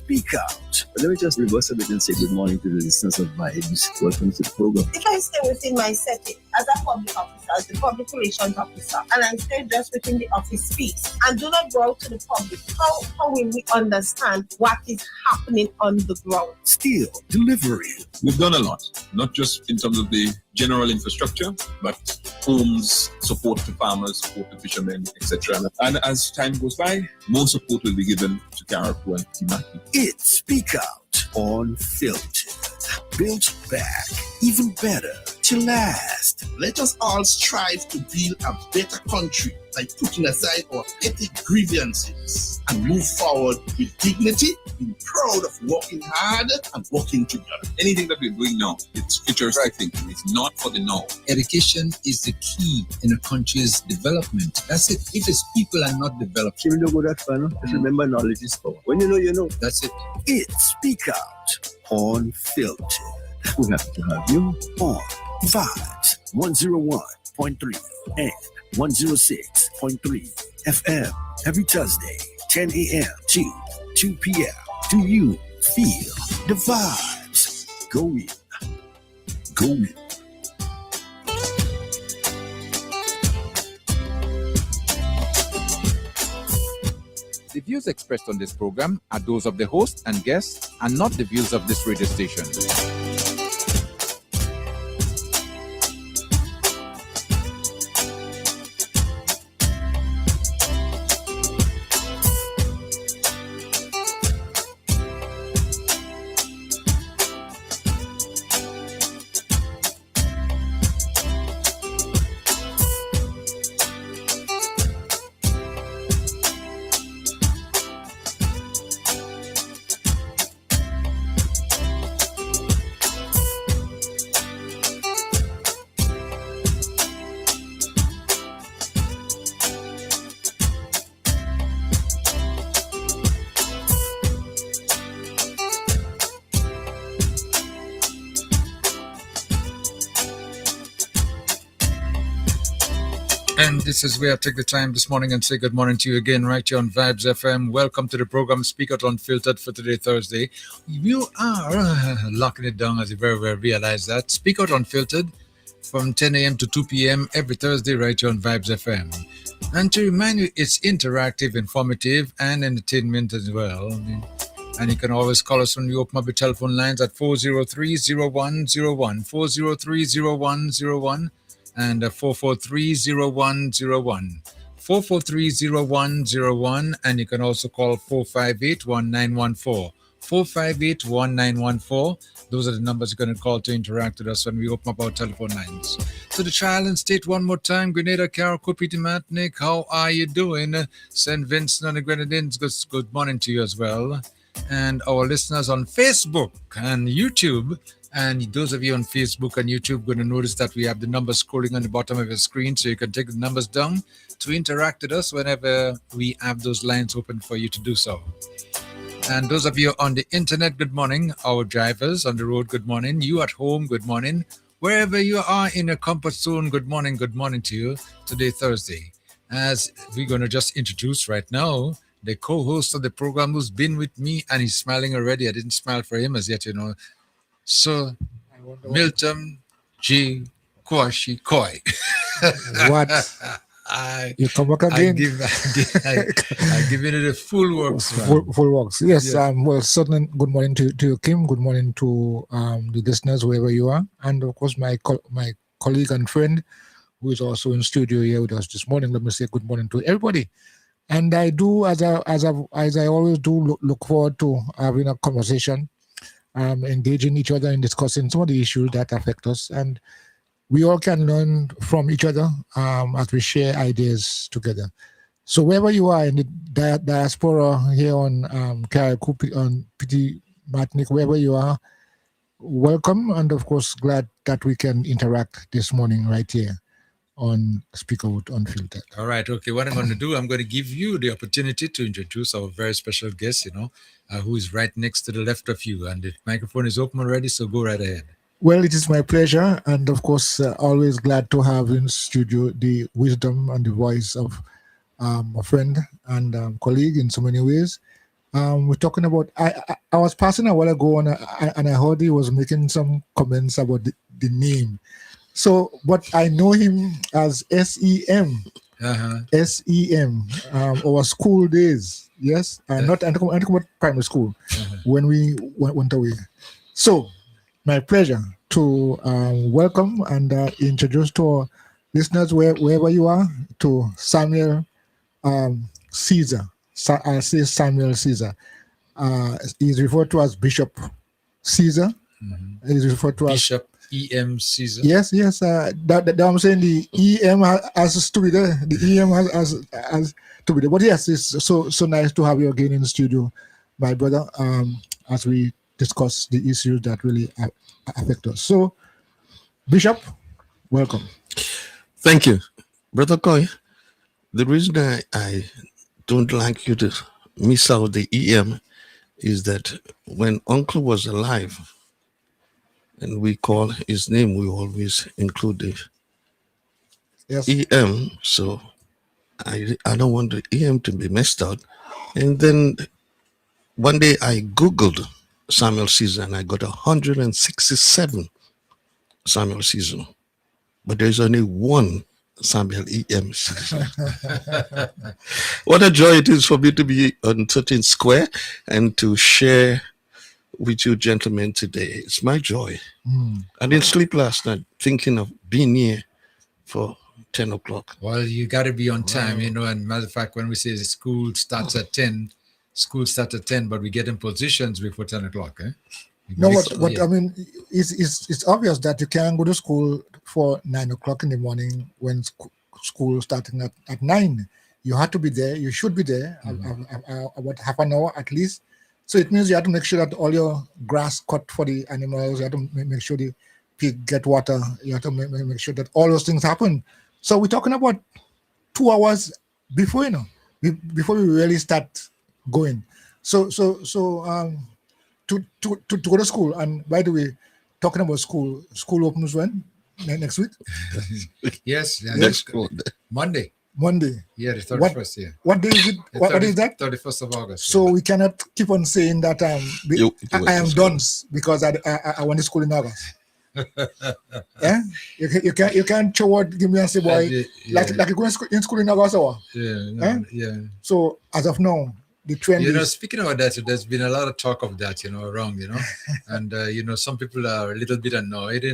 speak out. But let me just reverse a bit and say good morning to the listeners of Vibes. Welcome to the program. If I stay within my setting as a public officer, as the public relations officer, and I stay just within the office space and do not go out to the public, how will we understand what is happening on the ground? Still delivering. We've done a lot, not just in terms of the general infrastructure, but homes, support to farmers, support to fishermen, etc. And as time goes by, more support will be given to Caribou and Timaki. It's Speak Out Unfiltered. Built back, even better to last. Let us all strive to build a better country by putting aside our petty grievances and move forward with dignity, being proud of working hard and working together. Anything that we're doing now, it's futuristic thinking. It's not for the now. Education is the key in a country's development. That's it. If its people are not developed, You don't go that far, no? Just remember knowledge is power. When you know, you know. that's it. It's Speak Out Unfiltered. We're happy to have you on Vibes 101.3 and 106.3 FM every Thursday, 10 a.m. to 2 p.m. Do you feel the vibes? Go in. Go in. The views expressed on this program are those of the host and guests and not the views of this radio station. And this is where I take the time this morning and say good morning to you again right here on Vibes FM. Welcome to the program Speak Out Unfiltered for today, Thursday. You are locking it down, as you very well realize that. Speak Out Unfiltered from 10 a.m. to 2 p.m. every Thursday right here on Vibes FM. And to remind you, it's interactive, informative, and entertainment as well. And you can always call us when you open up your telephone lines at 403-0101, 403-0101. And 443-0101, 443-0101, and you can also call 458-1914, 458-1914. Those are the numbers you're going to call to interact with us when we open up our telephone lines. To the child and state one more time, Grenada, Carol, Kupiti, Matnik, how are you doing? St. Vincent and the Grenadines, good morning to you as well. And our listeners on Facebook and YouTube. And those of you on Facebook and YouTube going to notice that we have the numbers scrolling on the bottom of your screen, so you can take the numbers down to interact with us whenever we have those lines open for you to do so. And those of you on the internet, good morning. Our drivers on the road, good morning. You at home, good morning. Wherever you are in a comfort zone, good morning to you. Today, Thursday. As we're going to just introduce right now the co-host of the program who's been with me, and he's smiling already. I didn't smile for him as yet, So, Milton G. Kwashi Koi. What? You come back again? I give you the full works. Full works. Yes. Yeah. Well, certainly. Good morning to you, Kim. Good morning to the listeners wherever you are, and of course my colleague and friend who is also in studio here with us this morning. Let me say good morning to everybody. And I do, as I always do, look forward to having a conversation. Engaging each other in discussing some of the issues that affect us, and we all can learn from each other as we share ideas together. So wherever you are in the diaspora here on Caribou, on Petit Martinique, wherever you are, welcome, and of course glad that we can interact this morning right here on Speak Out Unfiltered. All right, okay. What I'm going to do, I'm going to give you the opportunity to introduce our very special guest, who is right next to the left of you. And the microphone is open already, so go right ahead. Well, it is my pleasure, and of course, always glad to have in studio the wisdom and the voice of a friend and colleague in so many ways, We're talking about. I was passing a while ago and I heard he was making some comments about the name. So, but I know him as SEM. SEM. Our school days. Yes, not primary school when we went away. So, my pleasure to welcome and introduce to our listeners wherever you are to Samuel Caesar. I say Samuel Caesar. He's referred to as Bishop Caesar. He's referred to Bishop E.M. Caesar. Yes. That I'm saying the E.M. has to be there. The E.M. has to be there. But yes, it's so nice to have you again in the studio, my brother, as we discuss the issues that really affect us. So, Bishop, welcome. Thank you. Brother Koy, the reason I don't like you to miss out the EM is that when Uncle was alive and we call his name, we always include the EM. So I don't want the EM to be messed out. And then one day I Googled Samuel Caesar and I got 167 Samuel Caesar. But there's only one Samuel E.M. What a joy it is for me to be on 13th Square and to share with you gentlemen today. It's my joy. I didn't sleep last night thinking of being here for 10 o'clock. Well, you got to be on time, and matter of fact, when we say the school starts at 10, but we get in positions before 10 o'clock, eh? No, what I mean, it's obvious that you can't go to school for 9 o'clock in the morning when school starting at 9. You have to be there. You should be there about half an hour at least. So it means you have to make sure that all your grass cut for the animals. You have to make sure the pig get water. You have to make sure that all those things happen. So we're talking about 2 hours before, before we really start going. So to go to school. And by the way, talking about school opens when? Next week? Yes. Next Monday. Yeah, the 31st, yeah. What day is it? What is that? 31st of August. So we cannot keep on saying that I am done because I went to school in August. Yeah? You can't show what give me and say, boy, like you go in school in August or? Yeah. So as of now, the trend is... speaking about that, there's been a lot of talk of that, around, and, some people are a little bit annoyed,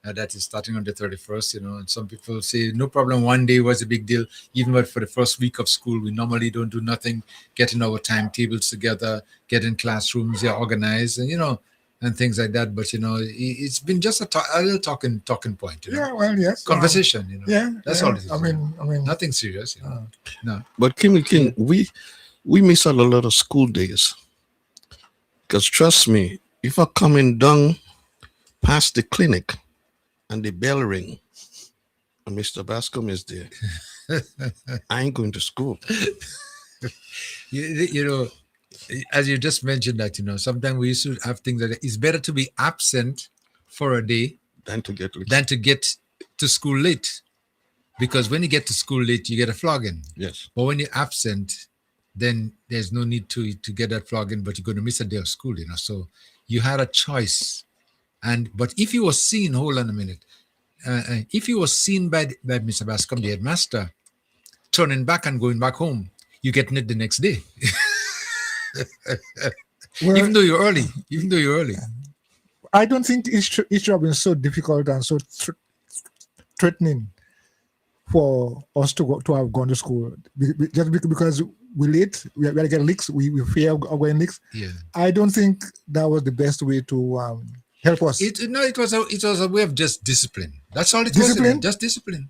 that is starting on the 31st, and some people say, no problem, one day was a big deal, even but for the first week of school, we normally don't do nothing, getting our timetables together, getting classrooms organized, and, and things like that, but, it's been just a little talking point, Yeah, well, yes. Conversation, Yeah. That's all it is. I mean... Nothing serious, No. But King, we miss out a lot of school days. Because trust me, if I'm coming down past the clinic and the bell ring and Mr. Bascom is there, I ain't going to school. As you just mentioned that, sometimes we used to have things that it's better to be absent for a day than to get to school late. Because when you get to school late, you get a flogging. Yes. But when you're absent, then there's no need to get that flogging, but you're going to miss a day of school, So you had a choice. But if you were seen, hold on a minute, if you were seen by Mr. Bascom, the headmaster, turning back and going back home, you're getting it the next day. Well, even though you're early. I don't think each job is so difficult and so threatening for us to have gone to school. Just because we're late, we are getting leaks, we fear of going leaks. Yeah. I don't think that was the best way to help us. It was a way of just discipline. That's all it was. Discipline? Just discipline.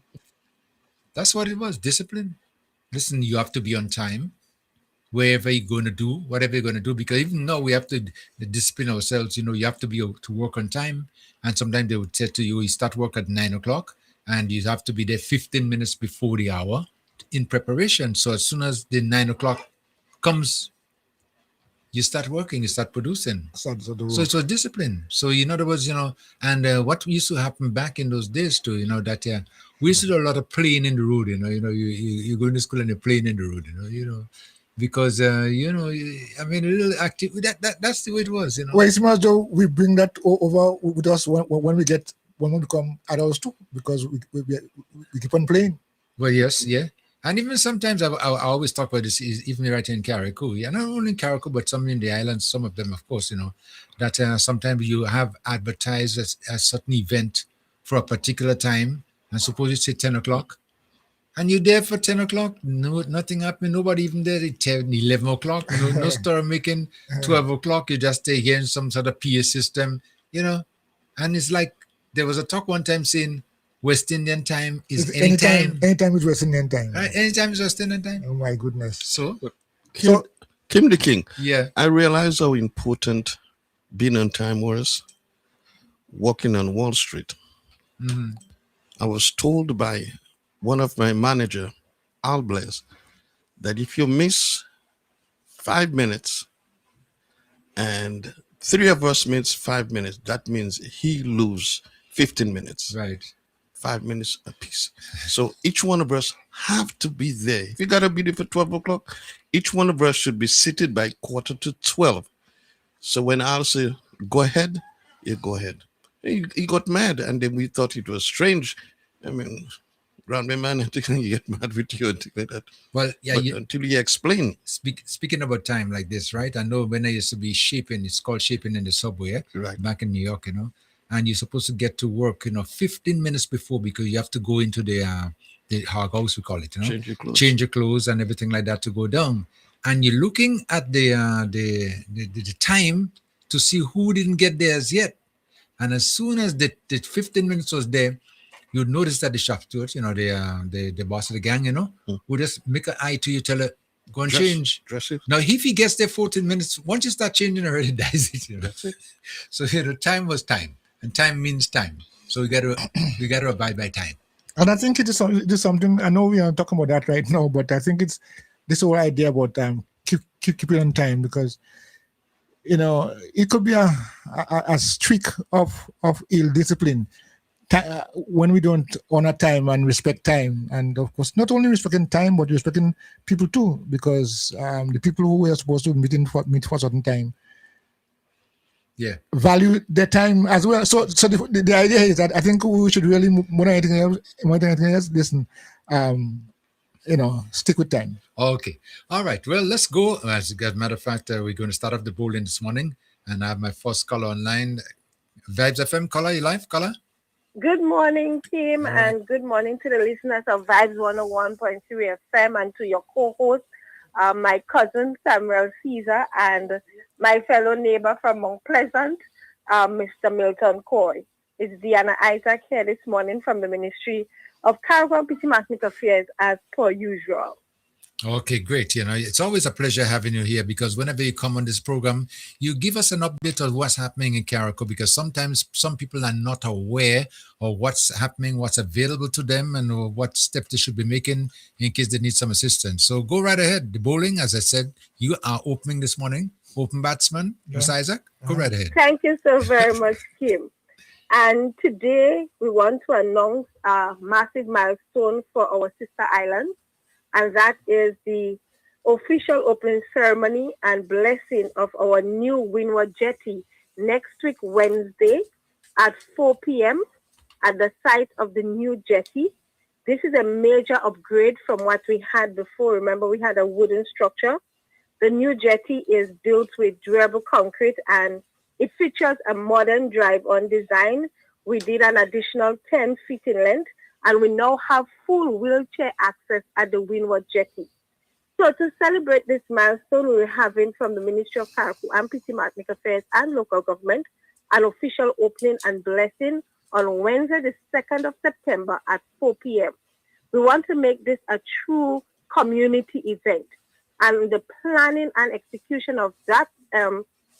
That's what it was. Discipline. Listen, you have to be on time. Wherever you're going to do, whatever you're going to do, because even though we have to discipline ourselves, you have to be to work on time. And sometimes they would say to you, you start work at 9 o'clock and you have to be there 15 minutes before the hour in preparation. So as soon as the 9 o'clock comes, you start working, you start producing. So it was discipline. So in other words, and what used to happen back in those days too, that we used to do a lot of playing in the road, you're going to school and you're playing in the road, because I mean, a little active. That's the way it was, Well, it's much though we bring that over with us when we become adults too, because we keep on playing. Well, yes, yeah. And even sometimes I always talk about this, even right in Carriacou. Yeah, not only in Carriacou, but some in the islands, some of them, of course, that sometimes you have advertised a certain event for a particular time. And suppose you say 10 o'clock, and you're there for 10 o'clock, no, nothing happened, nobody even there at 10, 11 o'clock, no store making, 12 o'clock, you just stay here in some sort of PA system, and it's like, there was a talk one time saying, West Indian time is anytime. Anytime is West Indian time. Right, anytime is West Indian time. Oh my goodness. So, Kim the King. Yeah. I realized how important being on time was walking on Wall Street. Mm-hmm. I was told by one of my manager, Al Blaise, that if you miss 5 minutes and 3 of us miss 5 minutes, that means he lose 15 minutes. Right. 5 minutes apiece. So each one of us have to be there. If you gotta be there for 12 o'clock, each one of us should be seated by 11:45. So when I'll say, go ahead, you go ahead. He got mad, and then we thought it was strange. I mean, ground man, I think you get mad with you and things like that. Well, yeah, but until you explain. Speaking about time like this, right? I know when I used to be shaping, it's called shaping in the subway, right, back in New York, and you're supposed to get to work, 15 minutes before, because you have to go into the house, we call it, change your clothes and everything like that to go down. And you're looking at the time to see who didn't get there as yet. And as soon as the 15 minutes was there, you'd notice that the shop steward, the boss of the gang, would just make an eye to you, tell her, go and change. Dress it. Now, if he gets there 14 minutes, once you start changing, already dies it. That's it. So time was time, and time means time. So we got to abide by time. And I think it is something. I know we are talking about that right now, but I think it's this whole idea about keep it on time, because it could be a streak of ill discipline when we don't honor time and respect time. And of course, not only respecting time, but respecting people too, because the people who were supposed to meet for a certain time, value their time as well. So the idea is that I think we should really, more than anything else, listen, stick with time. Okay. All right. Well, let's go. As a matter of fact, we're going to start off the bowling this morning, and I have my first caller online. Vibes FM, caller, you live, caller? Good morning, team, and good morning to the listeners of Vibes 101.3 FM, and to your co-host, my cousin Samuel Caesar, and my fellow neighbor from Mount Pleasant, Mr. Milton Coy. It's Deanna Isaac here this morning from the Ministry of Caribbean and Diplomatic Affairs, as per usual. Okay, great. It's always a pleasure having you here, because whenever you come on this program, you give us an update of what's happening in Carriacou, because sometimes some people are not aware of what's happening, what's available to them, and what steps they should be making in case they need some assistance. So go right ahead. The bowling, as I said, you are opening this morning. Open batsman, Mr. Isaac, go right ahead. Thank you so very much, Kim. And today we want to announce a massive milestone for our sister islands, and that is the official opening ceremony and blessing of our new Windward Jetty next week, Wednesday at 4 p.m. at the site of the new jetty. This is a major upgrade from what we had before. Remember, we had a wooden structure. The new jetty is built with durable concrete, and it features a modern drive-on design. We did an additional 10 feet in length, and we now have full wheelchair access at the Windward Jetty. So to celebrate this milestone, we're having from the Ministry of Caribbean and Diplomatic Affairs and Local Government an official opening and blessing on Wednesday, the 2nd of September at 4 p.m. We want to make this a true community event, and the planning and execution of that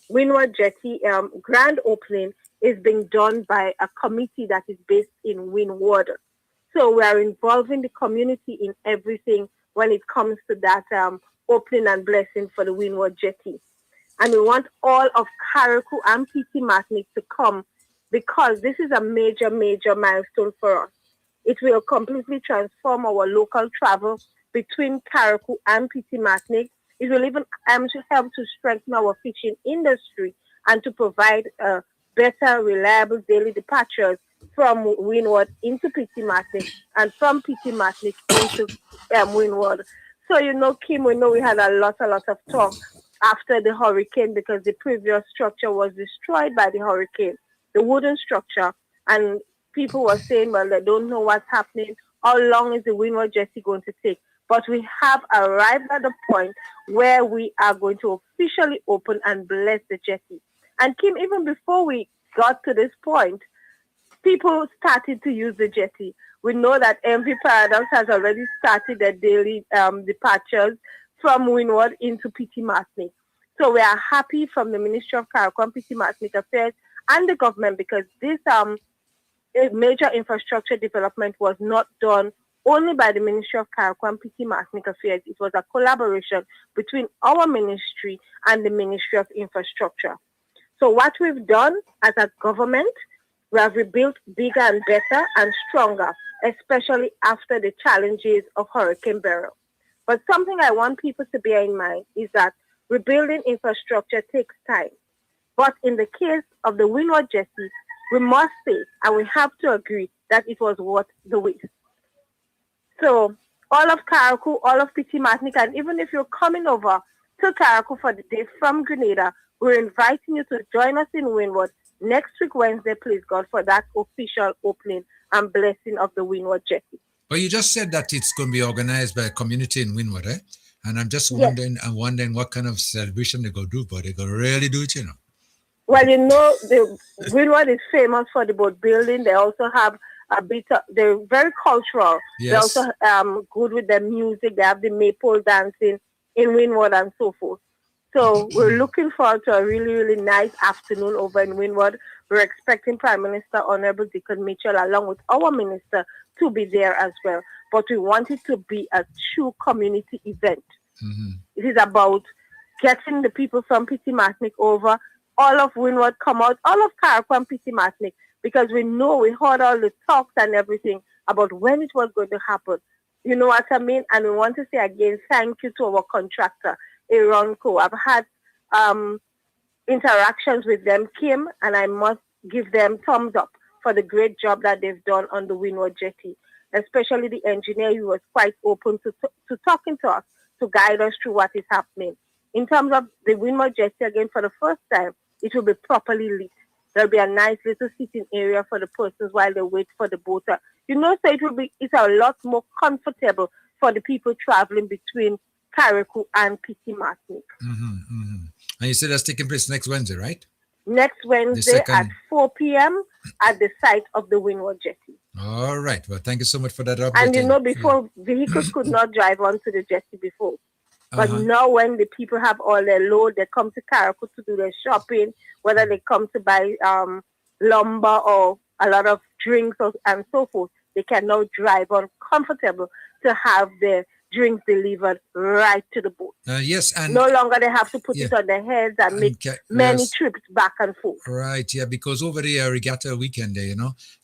Windward Jetty grand opening is being done by a committee that is based in Windward. So we are involving the community in everything when it comes to that opening and blessing for the Windward Jetty. And we want all of Carriacou and PT Martinique to come, because this is a major, major milestone for us. It will completely transform our local travel between Carriacou and PT Martinique. It will even help to strengthen our fishing industry and to provide better, reliable daily departures from Windward into PT Matnick and from PT Matnick into Windward. So, Kim, we know we had a lot of talk after the hurricane because the previous structure was destroyed by the hurricane, the wooden structure, and people were saying, well, they don't know what's happening. How long is the Windward jetty going to take? But we have arrived at the point where we are going to officially open and bless the jetty. And Kim, even before we got to this point, people started to use the jetty. We know that MV Paradox has already started their daily departures from Windward into PT Matnick. So we are happy from the Ministry of Carriacou and PT Matnick Affairs and the government because this major infrastructure development was not done only by the Ministry of Carriacou and PT Matnick Affairs. It was a collaboration between our ministry and the Ministry of Infrastructure. So what we've done as a government, we have rebuilt bigger and better and stronger, especially after the challenges of Hurricane Beryl. But something I want people to bear in mind is that rebuilding infrastructure takes time. But in the case of the Windward jetty, we must say, and we have to agree, that it was worth the wait. So all of Carriacou, all of PT Matnick, and even if you're coming over to Carriacou for the day from Grenada, we're inviting you to join us in Windward next week, Wednesday, please God, for that official opening and blessing of the Windward jetty. But you just said that it's going to be organized by a community in Windward, eh? And I'm just wondering, what kind of celebration they're going to do, but they're going to really do it, Well, the Windward is famous for the boat building. They also have a bit of, they're very cultural. Yes. They're also good with their music. They have the maple dancing in Windward and so forth. So we're looking forward to a really, really nice afternoon over in Windward. We're expecting Prime Minister Honorable Deacon Mitchell along with our minister to be there as well. But we want it to be a true community event. Mm-hmm. It is about getting the people from PT Matnick over, all of Windward come out, all of Carriacou and PT Matnick, because we heard all the talks and everything about when it was going to happen. You know what I mean? And we want to say again, thank you to our contractor, Aronco. I've had interactions with them, Kim, and I must give them thumbs up for the great job that they've done on the Windward jetty, especially the engineer who was quite open to talking to us, to guide us through what is happening. In terms of the Windward jetty, again, for the first time, it will be properly lit. There'll be a nice little sitting area for the persons while they wait for the boat. So it's a lot more comfortable for the people traveling between Carriacou and PT Matnick. Mm-hmm, mm-hmm. And you said that's taking place next Wednesday, right? Next Wednesday at 4 p.m. at the site of the Windward jetty. All right. Well, thank you so much for that update. And before, vehicles could not drive onto the jetty before. But now when the people have all their load, they come to Carriacou to do their shopping, whether they come to buy lumber or a lot of drinks and so forth, they can now drive on comfortable to have their drinks delivered right to the boat. Yes, and no longer they have to put it on their heads and make many trips back and forth. Right, yeah, because over the regatta weekend there,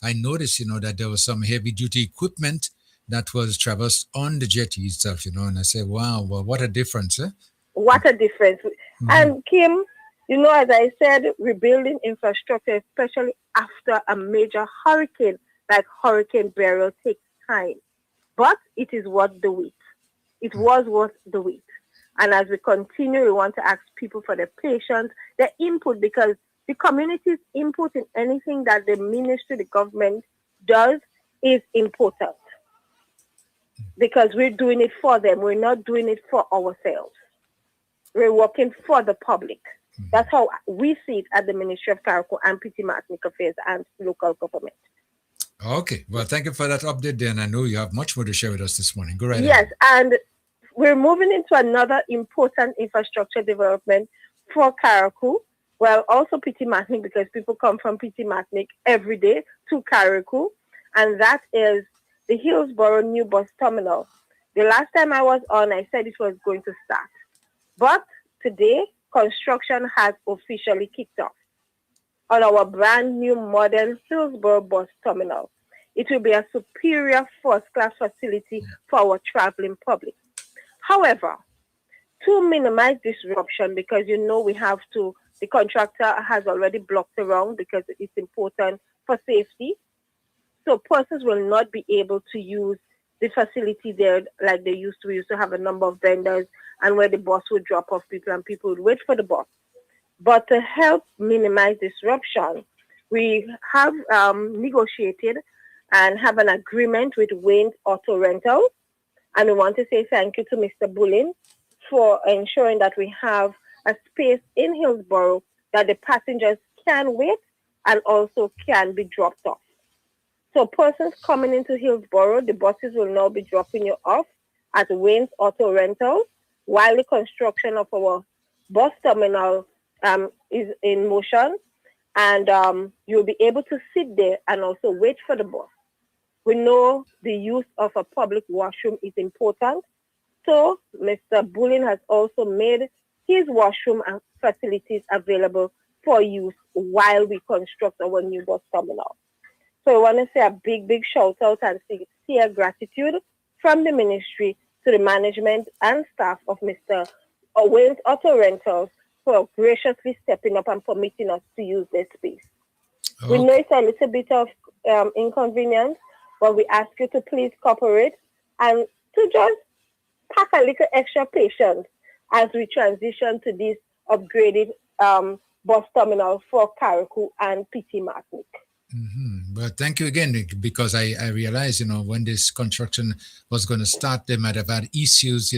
I noticed, that there was some heavy duty equipment that was traversed on the jetty itself, and I said, wow, well, what a difference, eh? What a difference. Mm-hmm. And Kim, as I said, rebuilding infrastructure, especially after a major hurricane like Hurricane Beryl, takes time. But it is worth the wait. It was worth the wait. And as we continue, we want to ask people for their patience, their input, because the community's input in anything that the ministry, the government does is important. Because we're doing it for them. We're not doing it for ourselves. We're working for the public. That's how we see it at the Ministry of Carriacou and PT Matnick Affairs and local government. Okay. Well, thank you for that update there. And I know you have much more to share with us this morning. Go right Yes, ahead. and we're moving into another important infrastructure development for Carriacou. Well, also PT Matnick, because people come from PT Matnick every day to Carriacou. And that is the Hillsborough new bus terminal. The last time I was on, I said it was going to start. But today, construction has officially kicked off on our brand new modern Hillsborough bus terminal. It will be a superior first-class facility for our traveling public. However, to minimize disruption, because we have to, the contractor has already blocked around because it's important for safety. So persons will not be able to use the facility there like they used to. We used to have a number of vendors and where the bus would drop off people and people would wait for the bus. But to help minimize disruption, we have negotiated and have an agreement with Wayne's Auto Rentals. And we want to say thank you to Mr. Bullen for ensuring that we have a space in Hillsborough that the passengers can wait and also can be dropped off. So persons coming into Hillsborough, the buses will now be dropping you off at Wayne's Auto Rentals while the construction of our bus terminal is in motion, and you'll be able to sit there and also wait for the bus. We know the use of a public washroom is important, so Mr. Bullen has also made his washroom and facilities available for use while we construct our new bus terminal. So I want to say a big shout out and sincere gratitude from the ministry to the management and staff of Mr. Wayne's Auto Rentals for graciously stepping up and permitting us to use this space. We know it's a little bit of inconvenience, but we ask you to please cooperate and to just pack a little extra patience as we transition to this upgraded bus terminal for Carriacou and PT Martinique. But thank you again, Nick, because I realized, when this construction was going to start, they might have had issues,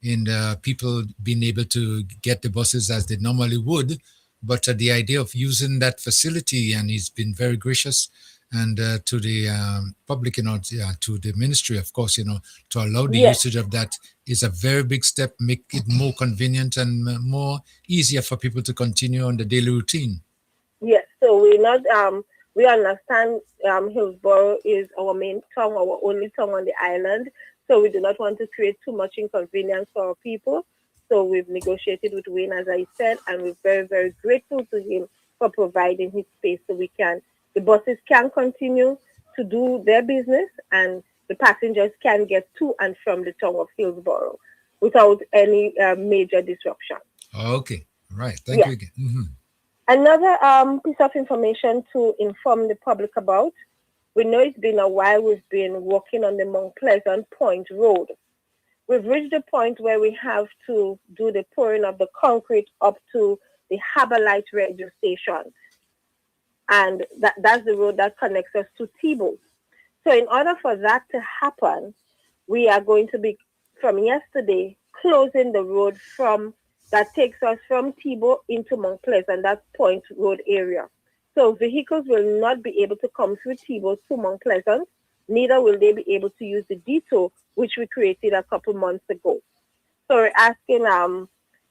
in people being able to get the buses as they normally would. But the idea of using that facility, and he's been very gracious, and to the public, to the ministry, of course, to allow the usage of that is a very big step, make it more convenient and more easier for people to continue on the daily routine. Yes, so we understand Hillsborough is our main town, our only town on the island, so we do not want to create too much inconvenience for our people. So we've negotiated with Wayne, as I said, and we're very, very grateful to him for providing his space so the buses can continue to do their business and the passengers can get to and from the town of Hillsborough without any major disruption. Okay, right. Thank you again. Mm-hmm. Another piece of information to inform the public about. We know it's been a while we've been working on the Mount Pleasant Point Road. We've reached the point where we have to do the pouring of the concrete up to the Haberlight radio station. And that's the road that connects us to Tebow. So in order for that to happen, we are going to be, from yesterday, closing the road that takes us from Tebow into Mount Pleasant, that Point Road area. So vehicles will not be able to come through Tebow to Mount Pleasant, neither will they be able to use the detour, which we created a couple months ago. So we're asking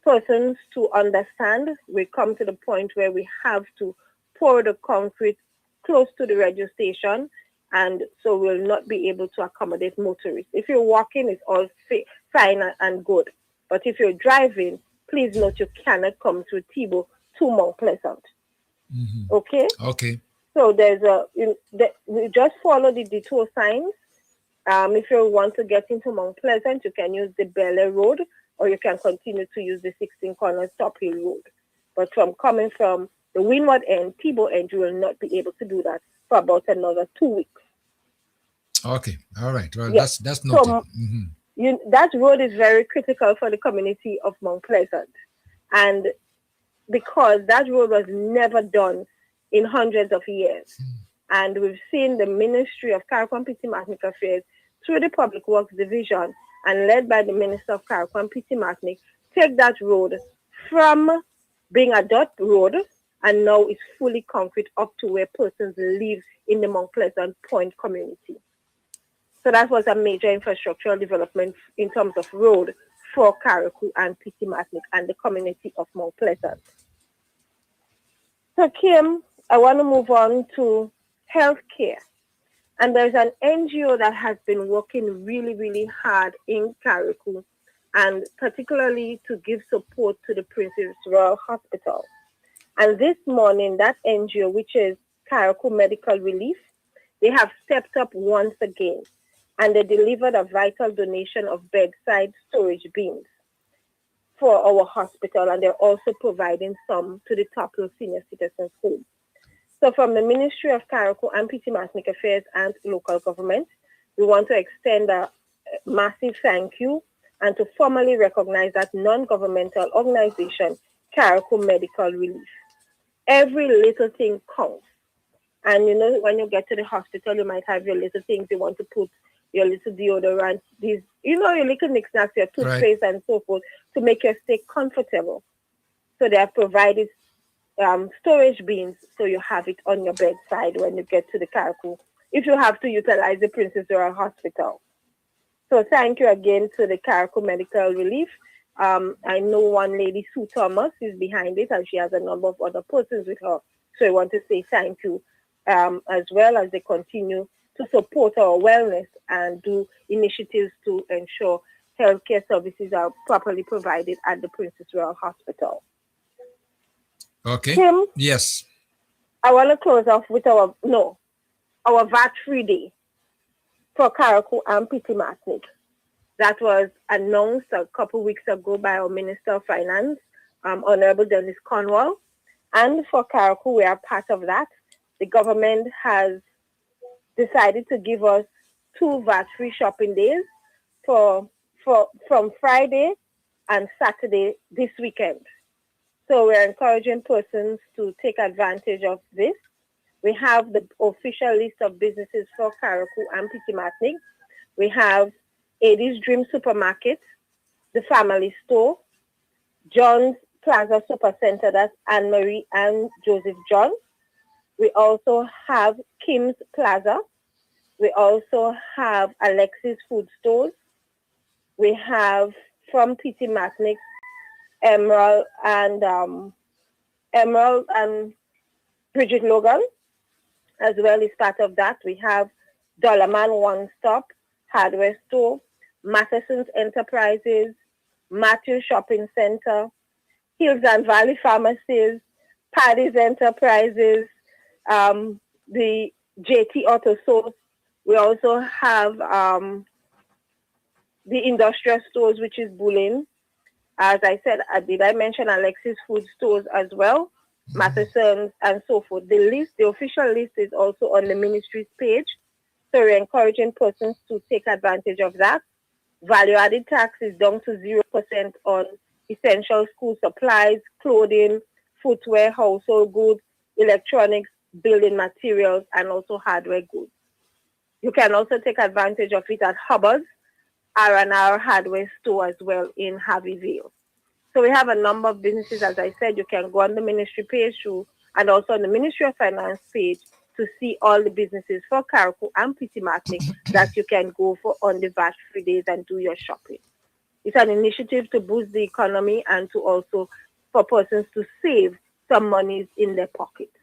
persons to understand. We come to the point where we have to pour the concrete close to the radio station, and so we'll not be able to accommodate motorists. If you're walking, it's all fine and good. But if you're driving, please note you cannot come through Tebow to Mount Pleasant. Mm-hmm. Okay? Okay. So we just follow the detour signs. If you want to get into Mount Pleasant, you can use the Bel Air Road, or you can continue to use the 16 Corners Top Hill Road. But coming from the Windward end, Tebow end, you will not be able to do that for about another 2 weeks. Okay. All right. Well, that's noted. So, that road is very critical for the community of Mount Pleasant. And because that road was never done in hundreds of years. And we've seen the Ministry of Carriacou and PT Martinique Affairs through the Public Works Division and led by the Minister of Carriacou and PT Martinique take that road from being a dirt road and now it's fully concrete up to where persons live in the Mount Pleasant Point community. So that was a major infrastructural development in terms of road for Carriacou and PT Martinique and the community of Mount Pleasant. So Kim, I want to move on to healthcare. And there's an NGO that has been working really, really hard in Carriacou, and particularly to give support to the Princess Royal Hospital. And this morning, that NGO, which is Carriacou Medical Relief, they have stepped up once again, and they delivered a vital donation of bedside storage bins. for our hospital, and they're also providing some to the Top Hill Senior Citizens Home. So from the Ministry of Carriacou and PT Martinique Affairs and Local Government, we want to extend a massive thank you and to formally recognize that non-governmental organization, Carriacou Medical Relief. Every little thing counts. And you know, when you get to the hospital, you might have your little things you want to put, your little deodorant, these, you know, your little knickknacks, your toothpaste and so forth, to make you stay comfortable. So they have provided storage bins, so you have it on your bedside when you get to the Carriacou, if you have to utilize the Princess Royal Hospital. So thank you again to the Carriacou Medical Relief. I know one lady, Sue Thomas, is behind it, and she has a number of other persons with her. So I want to say thank you, as well as they continue to support our wellness and do initiatives to ensure healthcare services are properly provided at the Princess Royal Hospital. Okay. Tim, yes. I want to close off with our VAT-free day for Carriacou and PT Martinique. That was announced a couple weeks ago by our Minister of Finance, Honorable Dennis Cornwall. And for Carriacou, we are part of that. The government has decided to give us 2 VAT-free shopping days from Friday and Saturday this weekend. So we're encouraging persons to take advantage of this. We have the official list of businesses for Carriacou and PT Martinique. We have Eddie's Dream Supermarket, the Family Store, John's Plaza Supercenter, that's Anne-Marie and Joseph John. We also have Kim's Plaza. We also have Alexis Food Stores. We have from PT Martinique, Emerald and Bridget Logan, as well as part of that. We have Dollarman One Stop, Hardware Store, Matheson's Enterprises, Matthew Shopping Center, Hills and Valley Pharmacies, Paddy's Enterprises, the JT Auto Source. We also have the industrial stores, which is Bulin. As I said, did I mention Alexis Food Stores as well, Matheson's and so forth. The official list is also on the ministry's page. So we're encouraging persons to take advantage of that. Value-added tax is down to 0% on essential school supplies, clothing, footwear, household goods, electronics, building materials, and also hardware goods. You can also take advantage of it at Hubbard's, R&R Hardware Store as well in Harveyville. So we have a number of businesses, as I said. You can go on the ministry page too, and also on the Ministry of Finance page to see all the businesses for Carriacou and PT Martinique that you can go for on the VAT-free days and do your shopping. It's an initiative to boost the economy and to also for persons to save some monies in their pockets.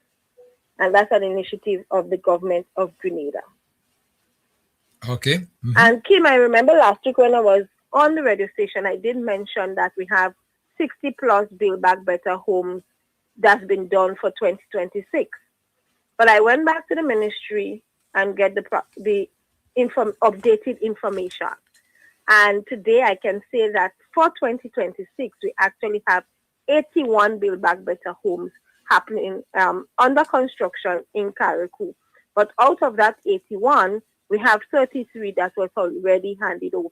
And that's an initiative of the government of Grenada. Okay. Mm-hmm. And Kim, I remember last week when I was on the radio station, I did mention that we have 60 plus Build Back Better homes that's been done for 2026. But I went back to the ministry and get the updated information. And today I can say that for 2026, we actually have 81 Build Back Better homes happening under construction in Carriacou. But out of that 81, we have 33 that was already handed over.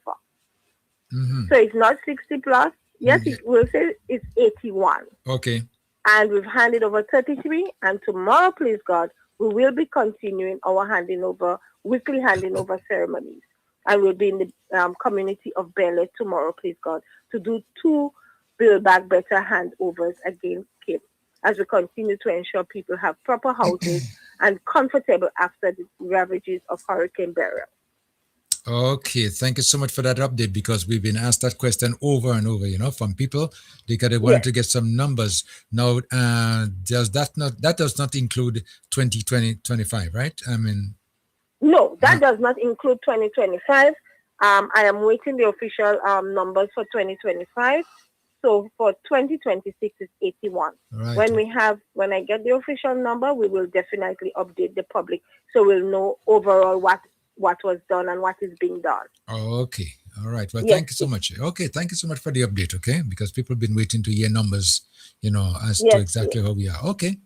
Mm-hmm. So it's not 60 plus. Yes, we'll say it's 81. Okay. And we've handed over 33. And tomorrow, please God, we will be continuing our weekly handing over ceremonies. And we'll be in the community of Bel tomorrow, please God, to do 2 Build Back Better handovers again, Kim, as we continue to ensure people have proper houses and comfortable after the ravages of Hurricane Beryl. Okay, thank you so much for that update, because we've been asked that question over and over, from people because they wanted to get some numbers. Now, that does not include 2025, right? I mean, no, that does not include 2025. I am waiting the official numbers for 2025. So for 2026 is 81. Right. When I get the official number, we will definitely update the public, so we'll know overall what what was done and what is being done. Okay. All right. Well, Yes, thank you so much. Okay. Thank you so much for the update. Okay. Because people have been waiting to hear numbers, as to yes, exactly how we are. Okay.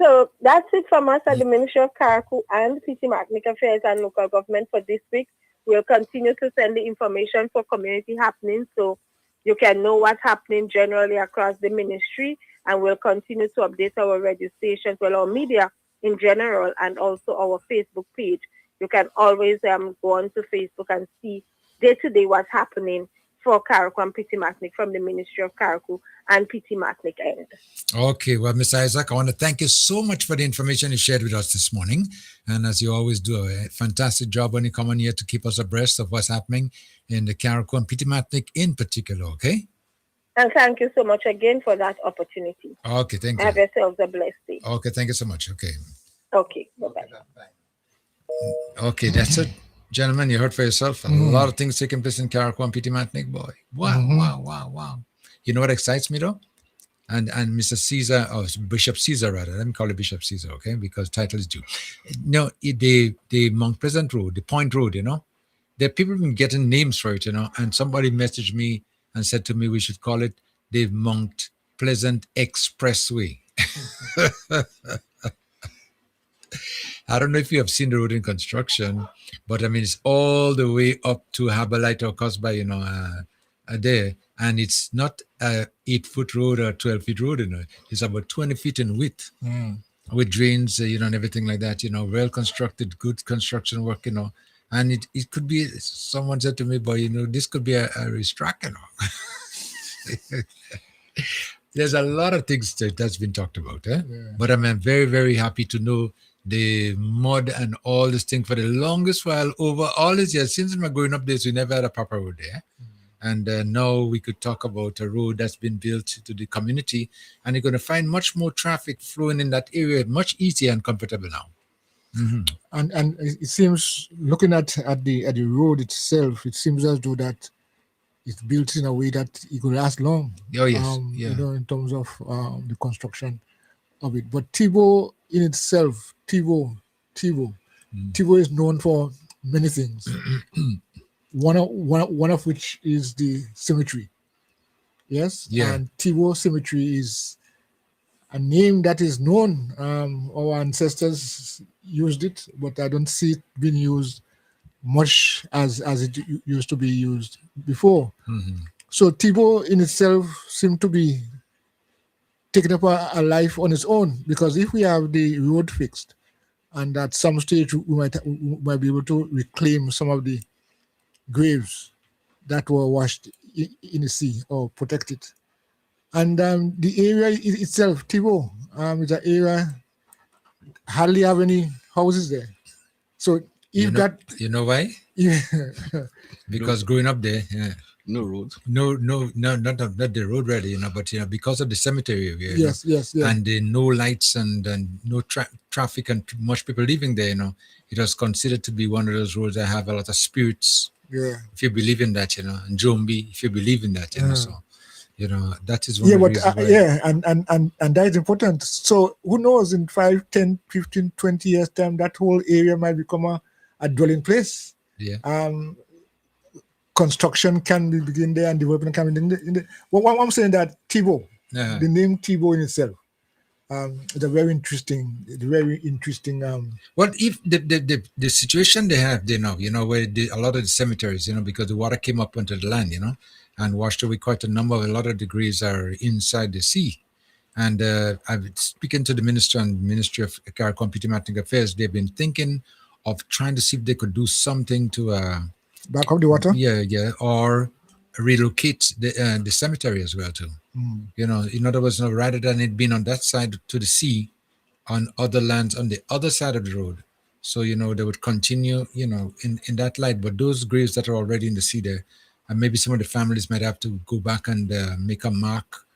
So that's it from us at the Ministry of Karaku and PT Martinic Affairs and Local Government for this week. We'll continue to send the information for community happenings so you can know what's happening generally across the ministry, and we'll continue to update our radio stations, our media in general, and also our Facebook page. You can always go on to Facebook and see day-to-day what's happening for Karaku and PT Martinic from the Ministry of Karaku and PT Martinic end. Okay. Well, Mr. Isaac, I want to thank you so much for the information you shared with us this morning. And as you always do, a fantastic job when you come on here to keep us abreast of what's happening in the Karaku and PT Martinic in particular. Okay. And thank you so much again for that opportunity. Okay. Thank you. Have yourselves a blessed day. Okay. Thank you so much. Okay. Okay. Bye-bye. Okay. That's it. Gentlemen, you heard for yourself. A lot of things taking place in Karaku and PT Martinic, boy. Wow. You know what excites me though? And Mr. Caesar, or Bishop Caesar rather, let me call it Bishop Caesar, okay? Because title is due. No, the Mount Pleasant Road, the Point Road, there are people been getting names for it, and somebody messaged me and said to me we should call it the Mount Pleasant Expressway. I don't know if you have seen the road in construction, but I mean, it's all the way up to Haberlight or Cosby, there. And it's not a 8-foot road or 12-feet road, It's about 20 feet in width with drains, and everything like that, well constructed, good construction work, And it could be, someone said to me, boy, this could be a racetrack, There's a lot of things that's been talked about, But I'm very, very happy to know the mud and all this thing for the longest while over all these years. Since my growing up days, we never had a proper road there. And now we could talk about a road that's been built to the community, and you're going to find much more traffic flowing in that area, much easier and comfortable now. And it seems, looking at the road itself, it seems as though that it's built in a way that it could last long. Oh yes, in terms of the construction of it. But Tivo in itself, Tivo is known for many things. One of which is the cemetery. Yes? Yeah. And Tivo Cemetery is a name that is known. Our ancestors used it, but I don't see it being used much as it used to be used before. So Tivo in itself seemed to be taking up a life on its own, because if we have the road fixed, and at some stage we might be able to reclaim some of the graves that were washed in the sea or protected. And the area itself, Tivo, is an area hardly have any houses there. So if you know why? Yeah. Because growing up there, no road. No, not the road really, but because of the cemetery area. Yes. And no lights and no traffic and much people living there, it was considered to be one of those roads that have a lot of spirits. Yeah. If you believe in that, and Jombi, if you believe in that, so that is one of the reasons why. And that is important. So who knows, in 5, 10, 15, 20 years time, that whole area might become a dwelling place. Yeah. Construction can begin there and development can begin there. What I'm saying that Tivo, the name Tivo in itself, is a very interesting. Well, if the situation they have there now, where a lot of the cemeteries, because the water came up onto the land, and washed away quite a lot of the graves are inside the sea. And I've speaking to the minister and Ministry of Karaku and PT Martinic Affairs, they've been thinking of trying to see if they could do something to back up the water. Yeah, or relocate the cemetery as well too. In other words, rather than it being on that side to the sea, on other lands on the other side of the road. So they would continue, in that light. But those graves that are already in the sea there, and maybe some of the families might have to go back and make a mark,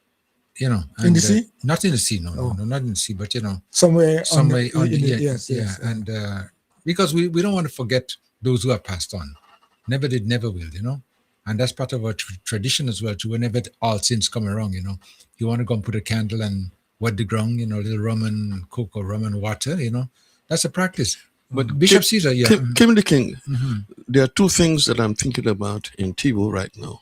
and, in the sea. Not in the sea, no, not in the sea, but somewhere on the yes. And because we don't want to forget those who have passed on. Never did, never will, and that's part of our tradition as well too. Whenever all sins come around, you want to go and put a candle and wet the ground, a little rum and coke or rum and water, that's a practice. But Bishop Caesar, yeah. Kim the King, Mhm. there are two things that I'm thinking about in Tibo right now.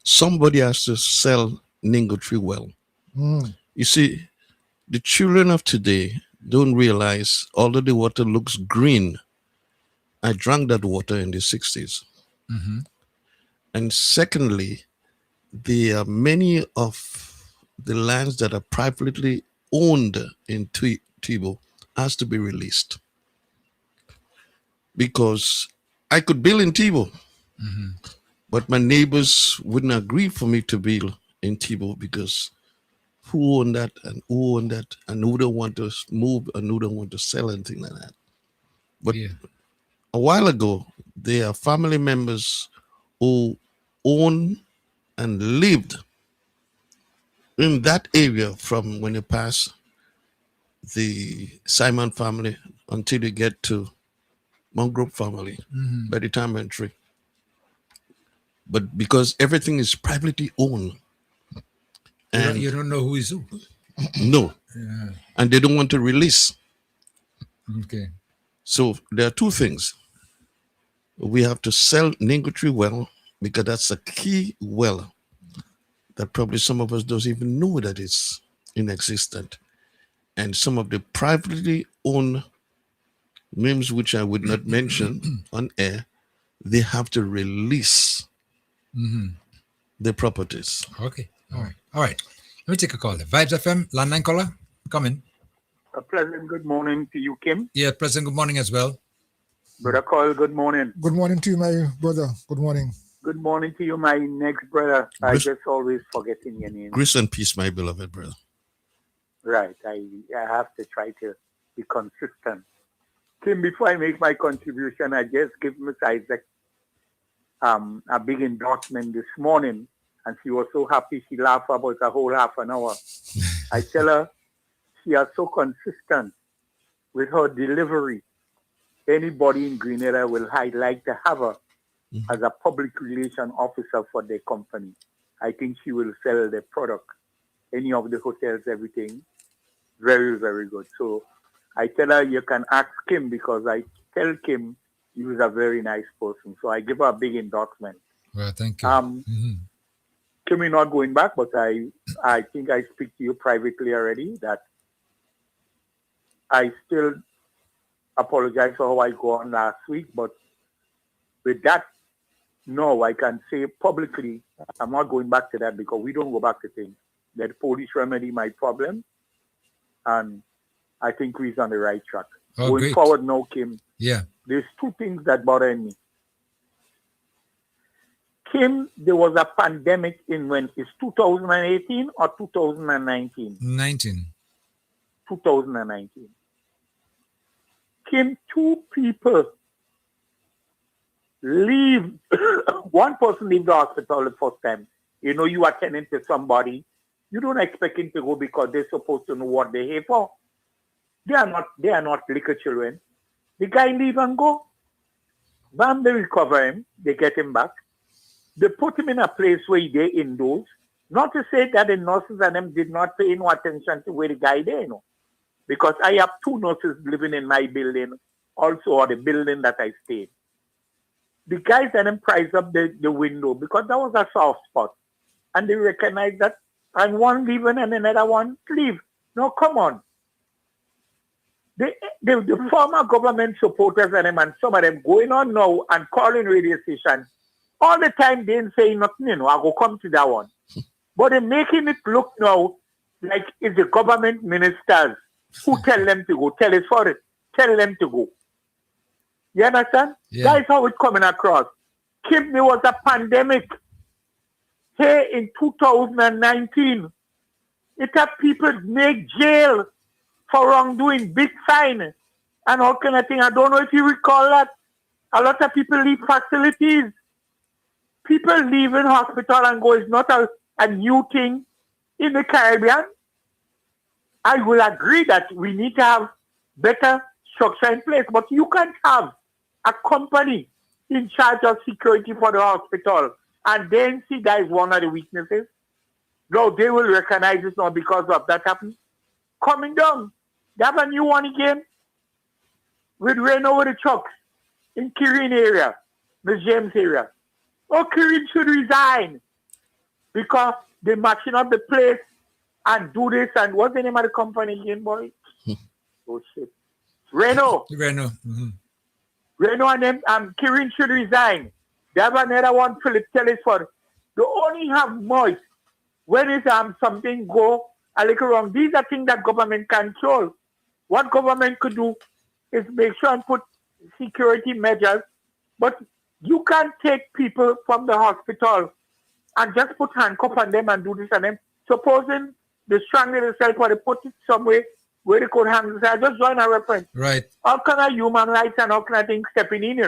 Somebody has to sell Ningo Tree well. Mm. You see, the children of today don't realize, although the water looks green, I drank that water in the 60s. Mhm. And secondly, there are many of the lands that are privately owned in Tibo has to be released. Because I could build in Tibo, Mhm. but my neighbors wouldn't agree for me to build in Tibo because who own that and who own that and who don't want to move and who don't want to sell anything like that. But Yeah. a while ago, there are family members who own and lived in that area from when you pass the Simon family until you get to Mongrove family Mhm. by the time entry. But because everything is privately owned, and You don't know who is who. no, Yeah. and they don't want to release. Okay. So there are two things. We have to sell Ningo Tree well because that's a key well that probably some of us don't even know that it's inexistent. And some of the privately owned names, which I would not mention on air, they have to release Mhm. the properties. Okay. All right. All right. Let me take a call. Vibes FM, landline caller, come in. A pleasant good morning to you, Kim. Yeah, President, good morning as well. Brother Cole, good morning. Good morning to you, my brother. Good morning. Good morning to you, my next brother. I Grace- just always forgetting your name. Grace and peace, my beloved brother. Right. I have to try to be consistent. Kim, before I make my contribution, I just give Miss Isaac a big endorsement this morning, and she was so happy she laughed about a whole half an hour. I tell her she is so consistent with her delivery. Anybody in Grenada will like to have her as a public relation officer for their company. I think she will sell the product, any of the hotels, everything. Very, very good. So I tell her you can ask Kim because I tell Kim he is a very nice person. So I give her a big endorsement. Well, thank you. Mhm. Kim is not going back, but I think I speak to you privately already that I still apologize for how I go on last week, but with that, no, I can say publicly, I'm not going back to that because we don't go back to things. That police remedy my problem, and I think we're on the right track. Oh, Going great. forward now, Kim, Yeah. there's two things that bother me. Kim, there was a pandemic in when? It's 2018 or 2019? 19. 2019. Kim, two people leave, one person leave the hospital the first time. You know, you are attending to somebody. You don't expect him to go because they're supposed to know what they're here for. They are not liquor children. The guy leave and go. Bam, they recover him. They get him back. They put him in a place where they're indoors. Not to say that the nurses and them did not pay no attention to where the guy there, you know. Because I have two nurses living in my building, also, or the building that I stayed. The guys and them prized up the window because that was a soft spot. And they recognized that, and one leaving and another one leave. No, come on. The former government supporters and them, and some of them going on now and calling radio stations. All the time they ain't saying nothing, you know, I go come to that one. But they're making it look now like it's the government ministers who tell them to go. Tell them to go. You understand? Yeah. That's how it's coming across. Kim, there was a pandemic here in 2019. It had people make jail for wrongdoing, big fine, and all kind of thing. I don't know if you recall that. A lot of people leave facilities. People leave in hospital and go. It's not a new thing in the Caribbean. I will agree that we need to have better structure in place, but you can't have a company in charge of security for the hospital and then see that is one of the weaknesses. No, they will recognize it now because of that happening. Coming down. They have a new one again. with Reno with the trucks in Kirin area, Miss James area. Oh, Kirin should resign because they're matching up the place and do this. And what's the name of the company again, boy? Oh, shit. Reno. Reno and them, Kirin should resign. They have another one, Philip Telesford. They only have moist. When is something go a little wrong? These are things that government control. What government could do is make sure and put security measures, but you can't take people from the hospital and just put handcuff on them and do this and them. Supposing they strangle themselves or they put it somewhere where they could hang themselves. Just join a reference. Right. All kind of human rights and all kind of things stepping in,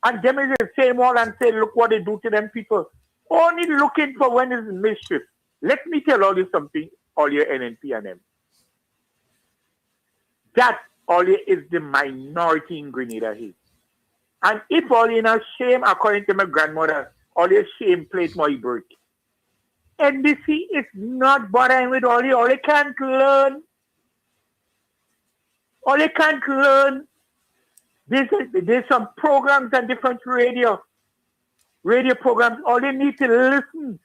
And them is the same all and say, look what they do to them people. Only looking for when is mischief. Let me tell all you something, all your NNP and them. That all is the minority in Grenada Hills. And if all in a shame, according to my grandmother, all your shame plate my break. NBC is not bothering with all you can't learn. All you can't learn. There's some programs and different radio programs. All you need to listen.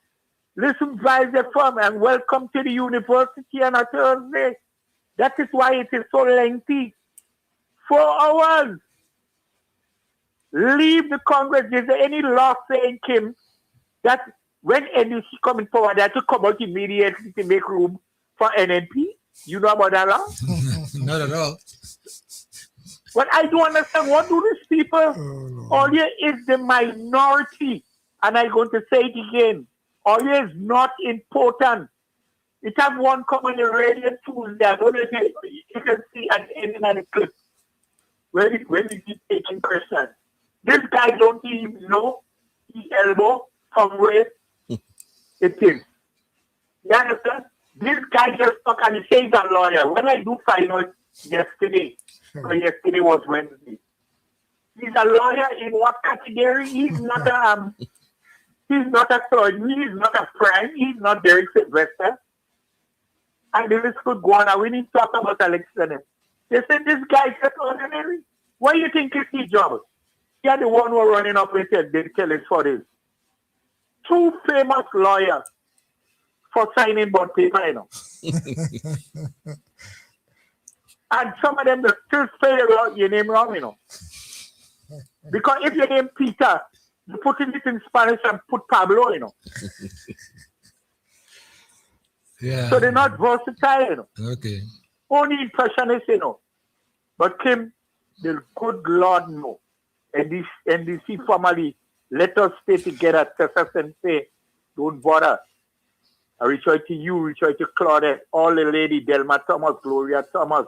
Listen via the phone and welcome to the university on a Thursday. That is why it is so lengthy. 4 hours. Leave the Congress. Is there any law saying, Kim, that when NDC come in power, they have to come out immediately to make room for NNP? You know about that law? Not at all. But I don't understand. What do these people? All here is the minority. And I'm going to say it again. All here is not important. It have one come on the radio Tuesday. I don't know if you can see at the end of the clip when he keep taking questions. This guy don't even know his elbow from where it is. You understand? This guy just talk and he says he's a lawyer. When I do find out yesterday, so yesterday was Wednesday, he's a lawyer in what category? He's not a clergy, he's not a friend, he's not Derek Sylvester. And the list could go on. And we need to talk about election. They said this guy is just ordinary. What do you think is his job? You're the one who are running up and said, they tell us for this. 2 famous lawyers for signing bond paper, And some of them they still spell your name wrong, Because if your name Peter, you put it in Spanish and put Pablo, Yeah. So they're not versatile, Okay. Only impressionists, But Kim, the good Lord no. And this NDC family, let us stay together, Tessa Sensei, don't bother. I reach out to you, reach out to Claudette, all the lady, Delma Thomas, Gloria Thomas,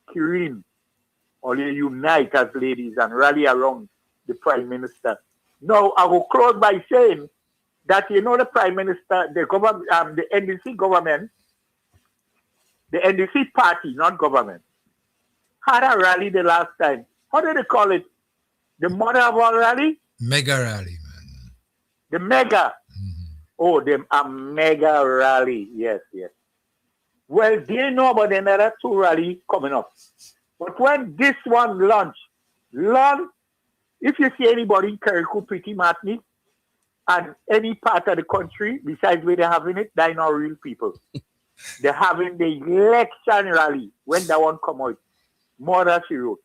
Kirin. All you unite as ladies and rally around the Prime Minister. Now, I will close by saying that, the Prime Minister, the government, the NDC government, the NDC party, not government, had a rally the last time. How do they call it? The mother of all rally? Mega rally, man. The mega. Oh, a mega rally. Yes. Well, they know about another 2 rally coming up. But when this one launch, if you see anybody in Carriacou, Pretty Martinique, and any part of the country, besides where they're having it, they're not real people. They're having the election rally when that one come out. More than she wrote.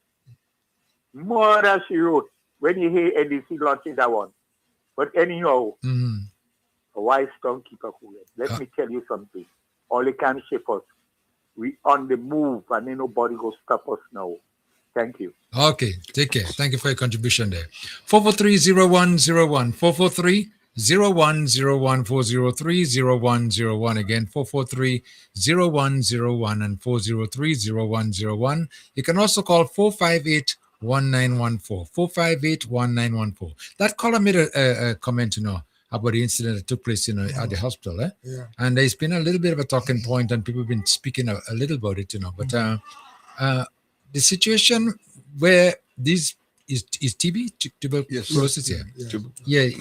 When you hear NDC launching that one. But anyhow, a wise tongue keeper cool. Let me tell you something. All they can shape us. We on the move and ain't nobody go stop us now. Thank you. Okay, take care. Thank you for your contribution there. 443-0101, 443-0101, 403-0101, again, 443-0101 and 403-0101. You can also call 458-1914, 458-1914. That caller made a comment, about the incident that took place, at the hospital. Yeah. And there's been a little bit of a talking point and people have been speaking a little about it, But the situation where this is TB, tuberculosis,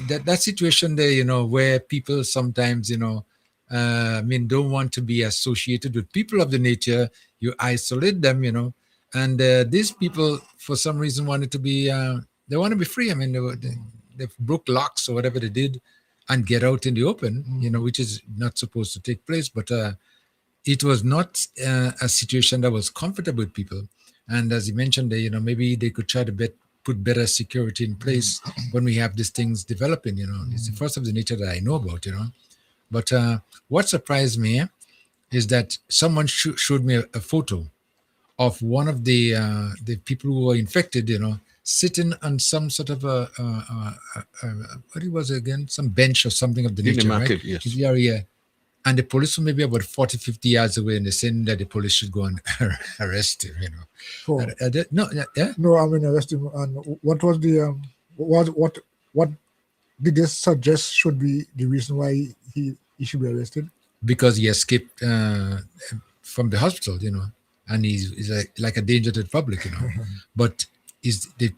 that situation there, where people sometimes, don't want to be associated with people of the nature. You isolate them, And these people, for some reason, wanted to be, they want to be free. I mean, they broke locks or whatever they did and get out in the open, which is not supposed to take place. But it was not a situation that was comfortable with people. And as you mentioned, maybe they could try to put better security in place when we have these things developing, It's the first of the nature that I know about, But what surprised me is that someone showed me a photo of one of the people who were infected, sitting on some sort of what it was again, some bench or something of the In the nature, market, right? yes. Yeah. And the police were maybe about 40, 50 yards away, and they're saying that the police should go and arrest him, So, No, I mean, arrest him. And what was the what did they suggest should be the reason why he should be arrested? Because he escaped from the hospital, and he's like a danger to the public, But is the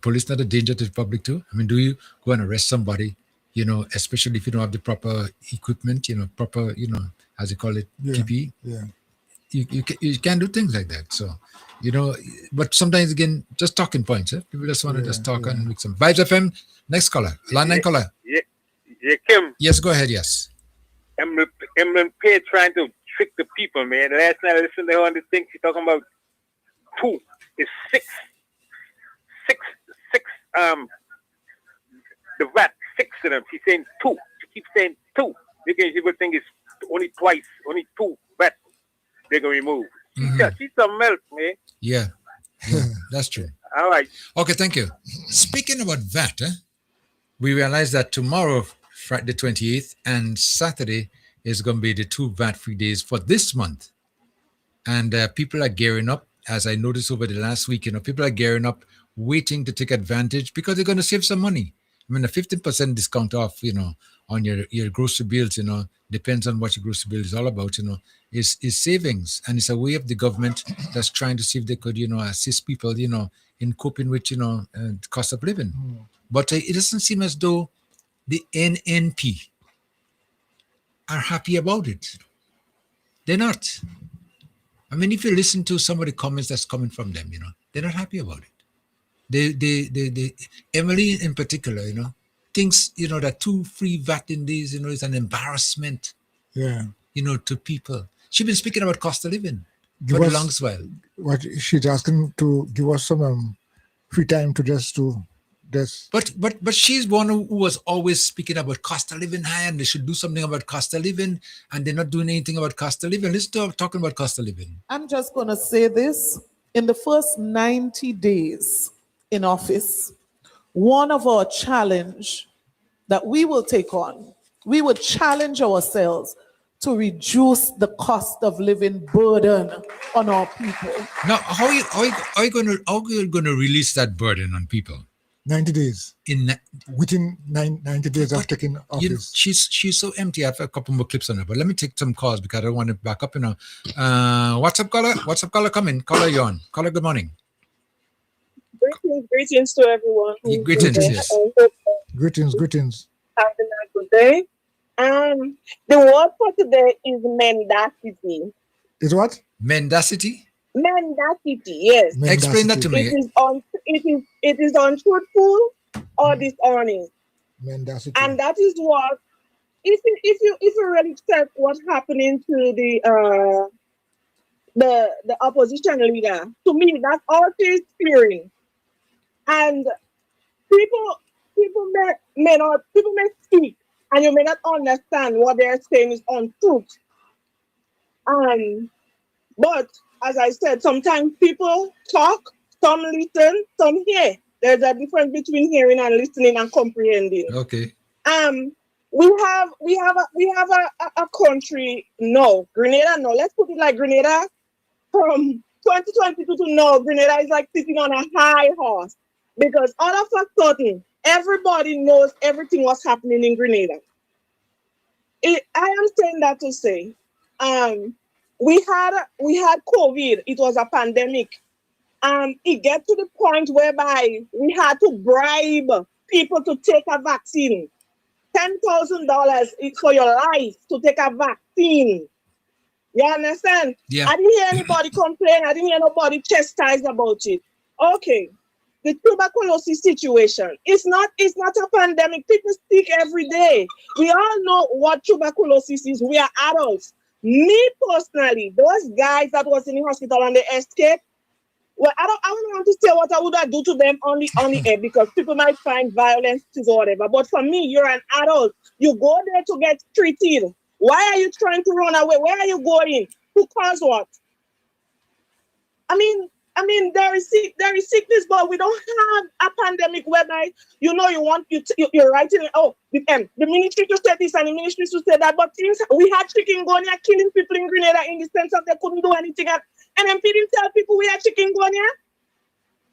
police not a danger to the public too? I mean, do you go and arrest somebody, especially if you don't have the proper equipment, proper, as you call it, PPE? Yeah. You can't do things like that. So, but sometimes again, just talking points. People just want to just talk and make some vibes. FM. Next caller, line 9 caller. Yeah, Kim. Yes, go ahead. Yes. I'm trying to trick the people, man. Last night I listened to her on the thing. She's talking about 2. It's 6. The VAT, 6 of them. She's saying 2. She keeps saying 2. Because people think it's only 2 VAT they're going to remove. She's some milk, man. Yeah, that's true. All right. Okay, thank you. Speaking about VAT, we realize that tomorrow, Friday the 28th, and Saturday is going to be the 2 VAT-free days for this month. And people are gearing up, as I noticed over the last week, people are gearing up, waiting to take advantage because they're going to save some money. I mean, a 15% discount off, on your grocery bills, depends on what your grocery bill is all about, is savings. And it's a way of the government that's trying to see if they could, assist people, in coping with, the cost of living. But it doesn't seem as though the NNP are happy about it. They're not. I mean, if you listen to some of the comments that's coming from them, they're not happy about it. They Emily in particular, thinks, that 2 free VAT in these, is an embarrassment, to people. She's been speaking about cost of living for the longest while. What she's asking to give us some free time to just do this. But she's one who was always speaking about cost of living high, and they should do something about cost of living, and they're not doing anything about cost of living. Listen to her talking about cost of living. I'm just going to say this. In the first 90 days in office, one of our challenge that we will take on, we will challenge ourselves to reduce the cost of living burden on our people. Now, how are you going to release that burden on people? 90 days. Within 90 days of taking office. She's so empty. I have a couple more clips on her, but let me take some calls because I don't want to back up. What's up, caller? What's up, caller? Come in. Caller, you're on. Caller, good morning. Greetings to everyone. Greetings, yes. Greetings. Having a good day. The word for today is mendacity. Is what? Mendacity? Mendacity, yes. Mendacity. Explain that to me. It is untruthful or dishonest. Mendacity. And that is what, if you really check what's happening to the opposition leader, to me, that's all she's fearing. And people may speak, and you may not understand what they're saying is untruth. But as I said, sometimes people talk, some listen, some hear. There's a difference between hearing and listening and comprehending. Okay. We have a country now, Grenada now. Let's put it like Grenada from 2022 to now. Grenada is like sitting on a high horse because all of a sudden everybody knows everything what's happening in Grenada. I am saying that to say, we had COVID. It was a pandemic. It get to the point whereby we had to bribe people to take a vaccine. $10,000 is for your life to take a vaccine. You understand? Yeah. I didn't hear anybody complain. I didn't hear nobody chastise about it. Okay. The tuberculosis situation. It's not a pandemic. People speak every day. We all know what tuberculosis is. We are adults. Me personally, those guys that was in the hospital and they escaped, well, I don't want to say what I would do to them on the air because people might find violence or whatever. But for me, you're an adult. You go there to get treated. Why are you trying to run away? Where are you going? Who caused what? I mean, there is sickness, but we don't have a pandemic whereby you're writing. Oh, the ministry to say this and the ministry to say that. But things we had chikungunya killing people in Grenada in the sense that they couldn't do anything. And NMP didn't tell people we had chikungunya.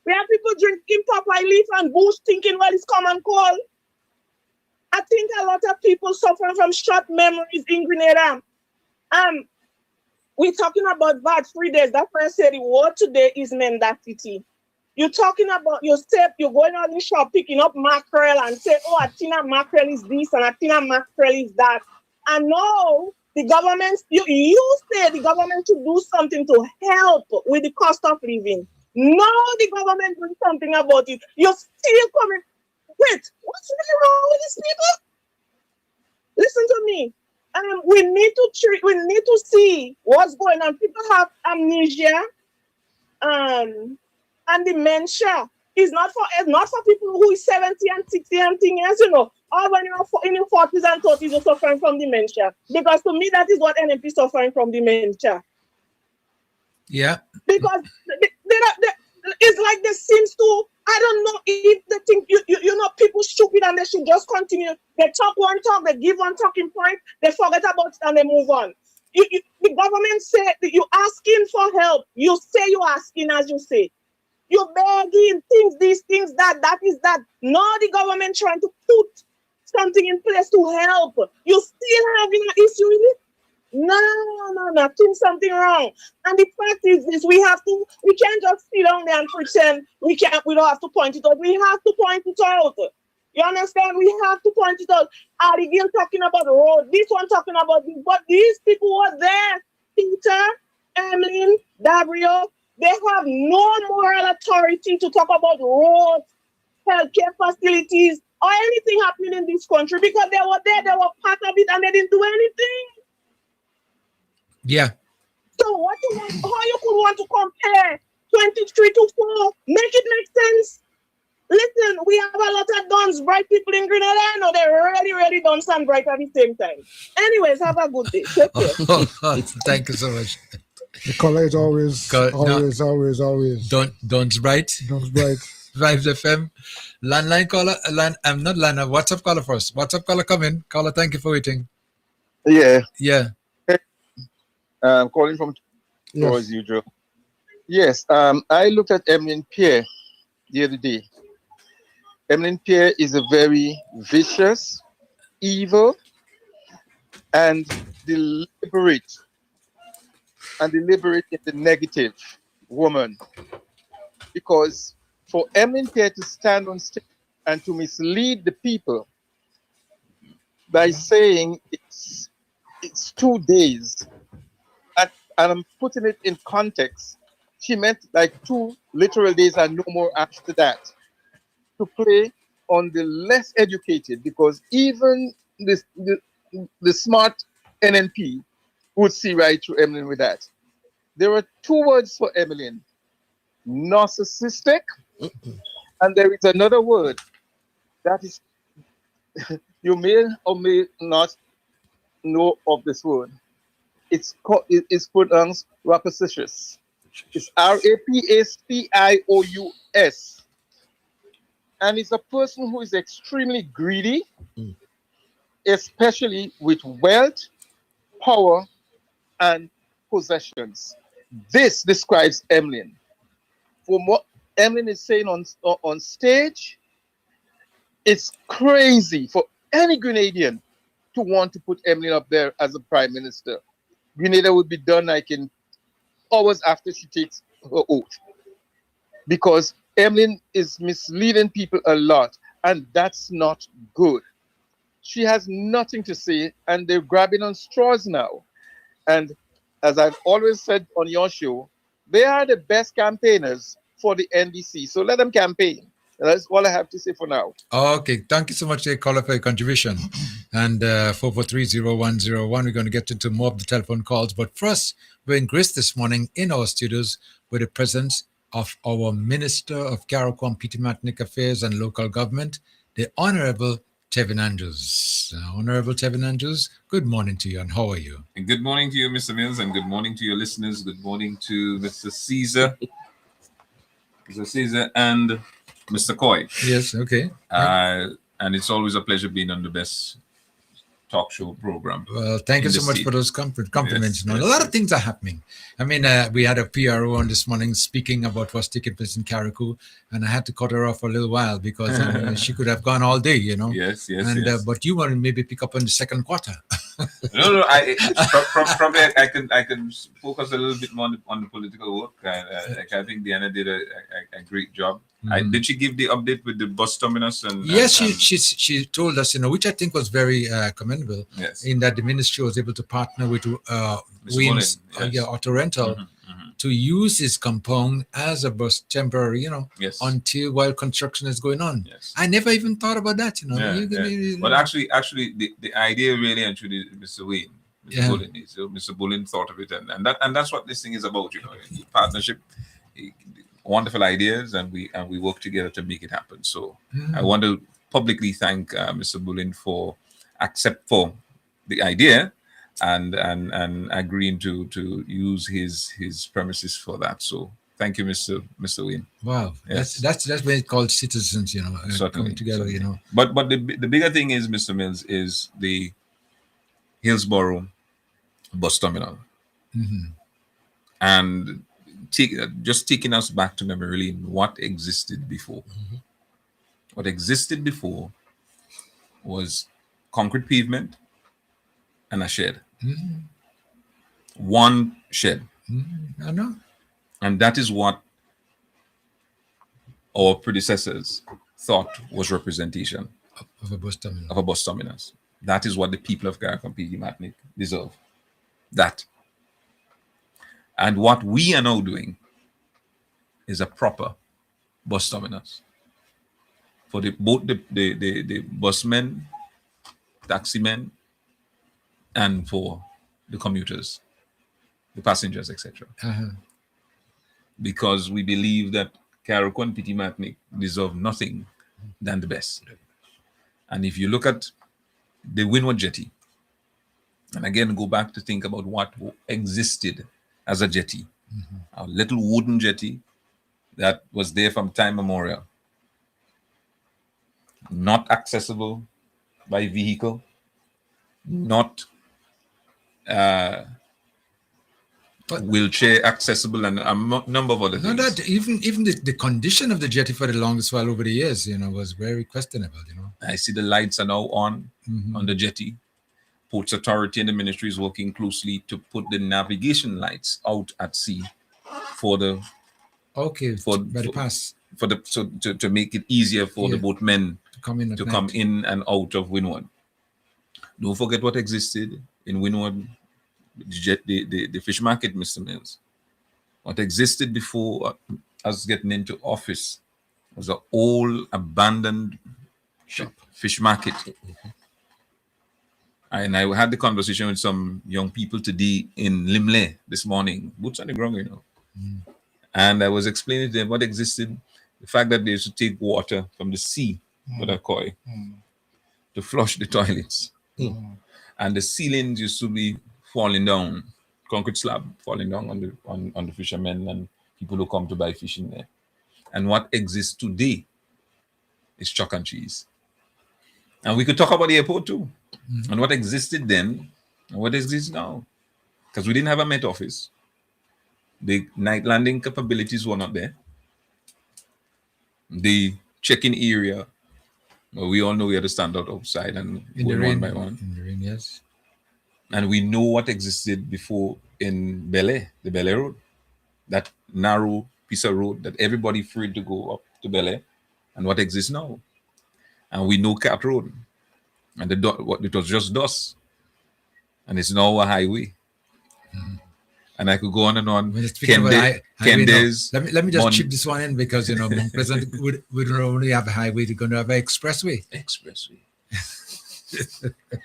We have people drinking papaya leaf and bush thinking, well, it's common cold. I think a lot of people suffer from short memories in Grenada. We're talking about VAT 3 days. That's why I said the word today is mendacity. You're talking about you're going out in the shop picking up mackerel and say, oh, a tin of mackerel is this and a tin of mackerel is that. And no, the government, you say the government should do something to help with the cost of living. No, the government doing something about it. You're still coming. Wait, what's really wrong with these people? Listen to me. We need to see what's going on. People have amnesia and dementia. It's not for people who is 70 and 60 and years, or when you're in your 40s and 30s, you're suffering from dementia. Because to me, that is what NMP is suffering from, dementia. Yeah. Because it's like they seems to, I don't know if they think, people stupid and they should just continue. They talk one talk, they give one talking point, they forget about it and they move on. The government say you're asking for help. You say you're asking as you say. You're begging things, these things, that is that. No, the government trying to put something in place to help. You're still having an issue with it? No, doing something wrong. And the fact is this, we can't just sit down there and pretend we don't have to point it out. We have to point it out. You understand? We have to point it out. Abigail talking about the road, this one talking about this, but these people were there. Peter, Emlyn, Dabrio, they have no moral authority to talk about roads, healthcare facilities, or anything happening in this country because they were there, they were part of it, and they didn't do anything. Yeah. So what you want? How you could want to compare 23 to 4? Make it make sense. Listen, we have a lot of guns, bright people in Grenada. I know they're really done some bright at the same time. Anyways, have a good day. Take care. Thank you so much. The color is always. Don't bright. Don't bright. Vibes FM. Landline caller. I'm not landline. WhatsApp caller first. WhatsApp caller, come in. Caller, thank you for waiting. Yeah. Calling from as usual. Yes. I looked at Emlyn Pierre the other day. Emlyn Pierre is a very vicious, evil, and deliberate in the negative woman. Because for Emlyn Pierre to stand on stage and to mislead the people by saying it's 2 days, and I'm putting it in context, she meant like 2 literal days and no more after that, to play on the less educated, because even the smart NNP would see right through Emlyn with that. There are 2 words for Emlyn: narcissistic, and there is another word that is, you may or may not know of this word. It's pronounced rapacious. It's rapacious. And it's a person who is extremely greedy, especially with wealth, power, and possessions. This describes Emlyn. From what Emlyn is saying on stage, it's crazy for any Grenadian to want to put Emlyn up there as a prime minister. Grenada would be done like in hours after she takes her oath, because Emlyn is misleading people a lot, and that's not good. She has nothing to say, and they're grabbing on straws now. And as I've always said on your show, they are the best campaigners for the NDC. So let them campaign. That's all I have to say for now. Okay, thank you so much, caller, for your contribution. And 4430101, we're going to get into more of the telephone calls. But first, we're in Grace this morning in our studios with the presence of our Minister of Carriacou, Petty-Martinique Affairs and Local Government, the Honorable Tevin Andrews. Honorable Tevin Andrews, good morning to you, and how are you? And good morning to you, Mr. Mills, and good morning to your listeners. Good morning to Mr. Caesar, and Mr. Coy. Yes, okay. And it's always a pleasure being on the best talk show program. Well, thank you so much for those compliments. Yes, a lot of things are happening. I mean, we had a PRO on this morning speaking about what's taking place in Carriacou, and I had to cut her off for a little while because she could have gone all day, Yes. But you want to maybe pick up on the second quarter. No. Probably I can focus a little bit more on the political work. I think Diana did a great job. Did she give the update with the bus terminus? Yes, she told us, which I think was very commendable. Yes. In that the ministry was able to partner with Wayne's Auto Rental to use his compound as a bus temporary, until while construction is going on. Yes. I never even thought about that, But actually, the idea really and truly, Mr. Wayne, Mr. Bullen, Mr. Bullen thought of it, and that's what this thing is about, partnership. Wonderful ideas, and we work together to make it happen. So I want to publicly thank Mr. Bullen for the idea and agreeing to use his premises for that. So thank you, Mr. Wayne. Wow, yes. that's when it's called citizens, coming together, But the bigger thing is, Mr. Mills, is the Hillsborough bus terminal, and just taking us back to memory lane, what existed before. What existed before was concrete pavement and a shed. One shed. I know. And that is what our predecessors thought was representation of a bus terminal. Of a bus terminus. That is what the people of Carriacou, Petty-Martinique deserve. That. And what we are now doing is a proper bus terminus for both the busmen, taximen, and for the commuters, the passengers, etc. Because we believe that Carriacou and Petty-Martinique deserve nothing than the best. And if you look at the Windward Jetty, and again go back to think about what existed as a jetty, a little wooden jetty that was there from time memorial, not accessible by vehicle, not wheelchair accessible, and a number of other things. No, that even the condition of the jetty for the longest while over the years, was very questionable. I see the lights are now on the jetty. Ports Authority and the ministry is working closely to put the navigation lights out at sea for the pass to make it easier for the boatmen to come in and out of Windward. Don't forget what existed in Windward, the fish market, Mr. Mills. What existed before us getting into office was an old abandoned fish market. And I had the conversation with some young people today in Limle this morning, boots on the ground, And I was explaining to them what existed, the fact that they used to take water from the sea with a koi to flush the toilets. And the ceilings used to be falling down, concrete slab falling down on the fishermen and people who come to buy fish in there. And what exists today is chalk and cheese. And we could talk about the airport too. And what existed then and what exists now. Because we didn't have a Met Office. The night landing capabilities were not there. The check-in area, well, we all know we had to stand out outside and go one by one. In the rain, yes. And we know what existed before in Bel Air, the Bel Air Road. That narrow piece of road that everybody afraid to go up to Bel Air. And what exists now. And we know Cat Road. And it was just dust. And it's now a highway. and I could go on and on. Speaking about Candace, let me just chip this one in because Mount Pleasant would only have a highway, they're going to have an expressway.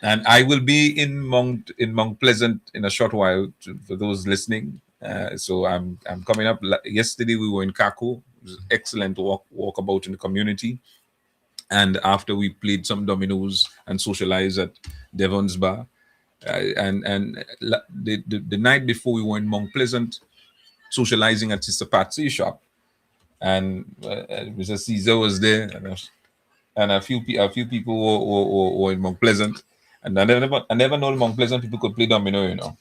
And I will be in Mount Pleasant in a short while for those listening. So I'm coming up. Yesterday we were in Kako. It was an excellent walkabout in the community. And after we played some dominoes and socialized at Devon's Bar, and the night before we were in Mount Pleasant, socializing at Sister Patsy's shop, and Mr. Caesar was there, and a few people were in Mount Pleasant, and I never know Mount Pleasant people could play domino,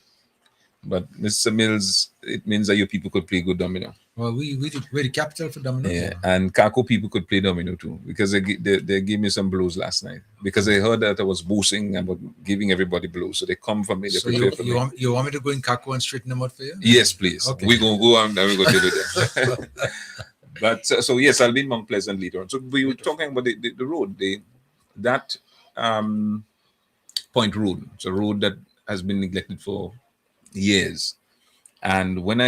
But Mr. Mills, it means that your people could play good domino. Well, we're the capital for domino. Yeah, and Kako people could play domino too, because they gave me some blows last night, because they heard that I was boasting about giving everybody blows, so they come for me. They so prepare for me. You want me to go in Kako and straighten them out for you? Yes, please. Okay. We're gonna go and we're gonna do it. But so yes, I'll be in Mount Pleasant later on. So we were talking about the road, that Point Road. It's a road that has been neglected for years. And when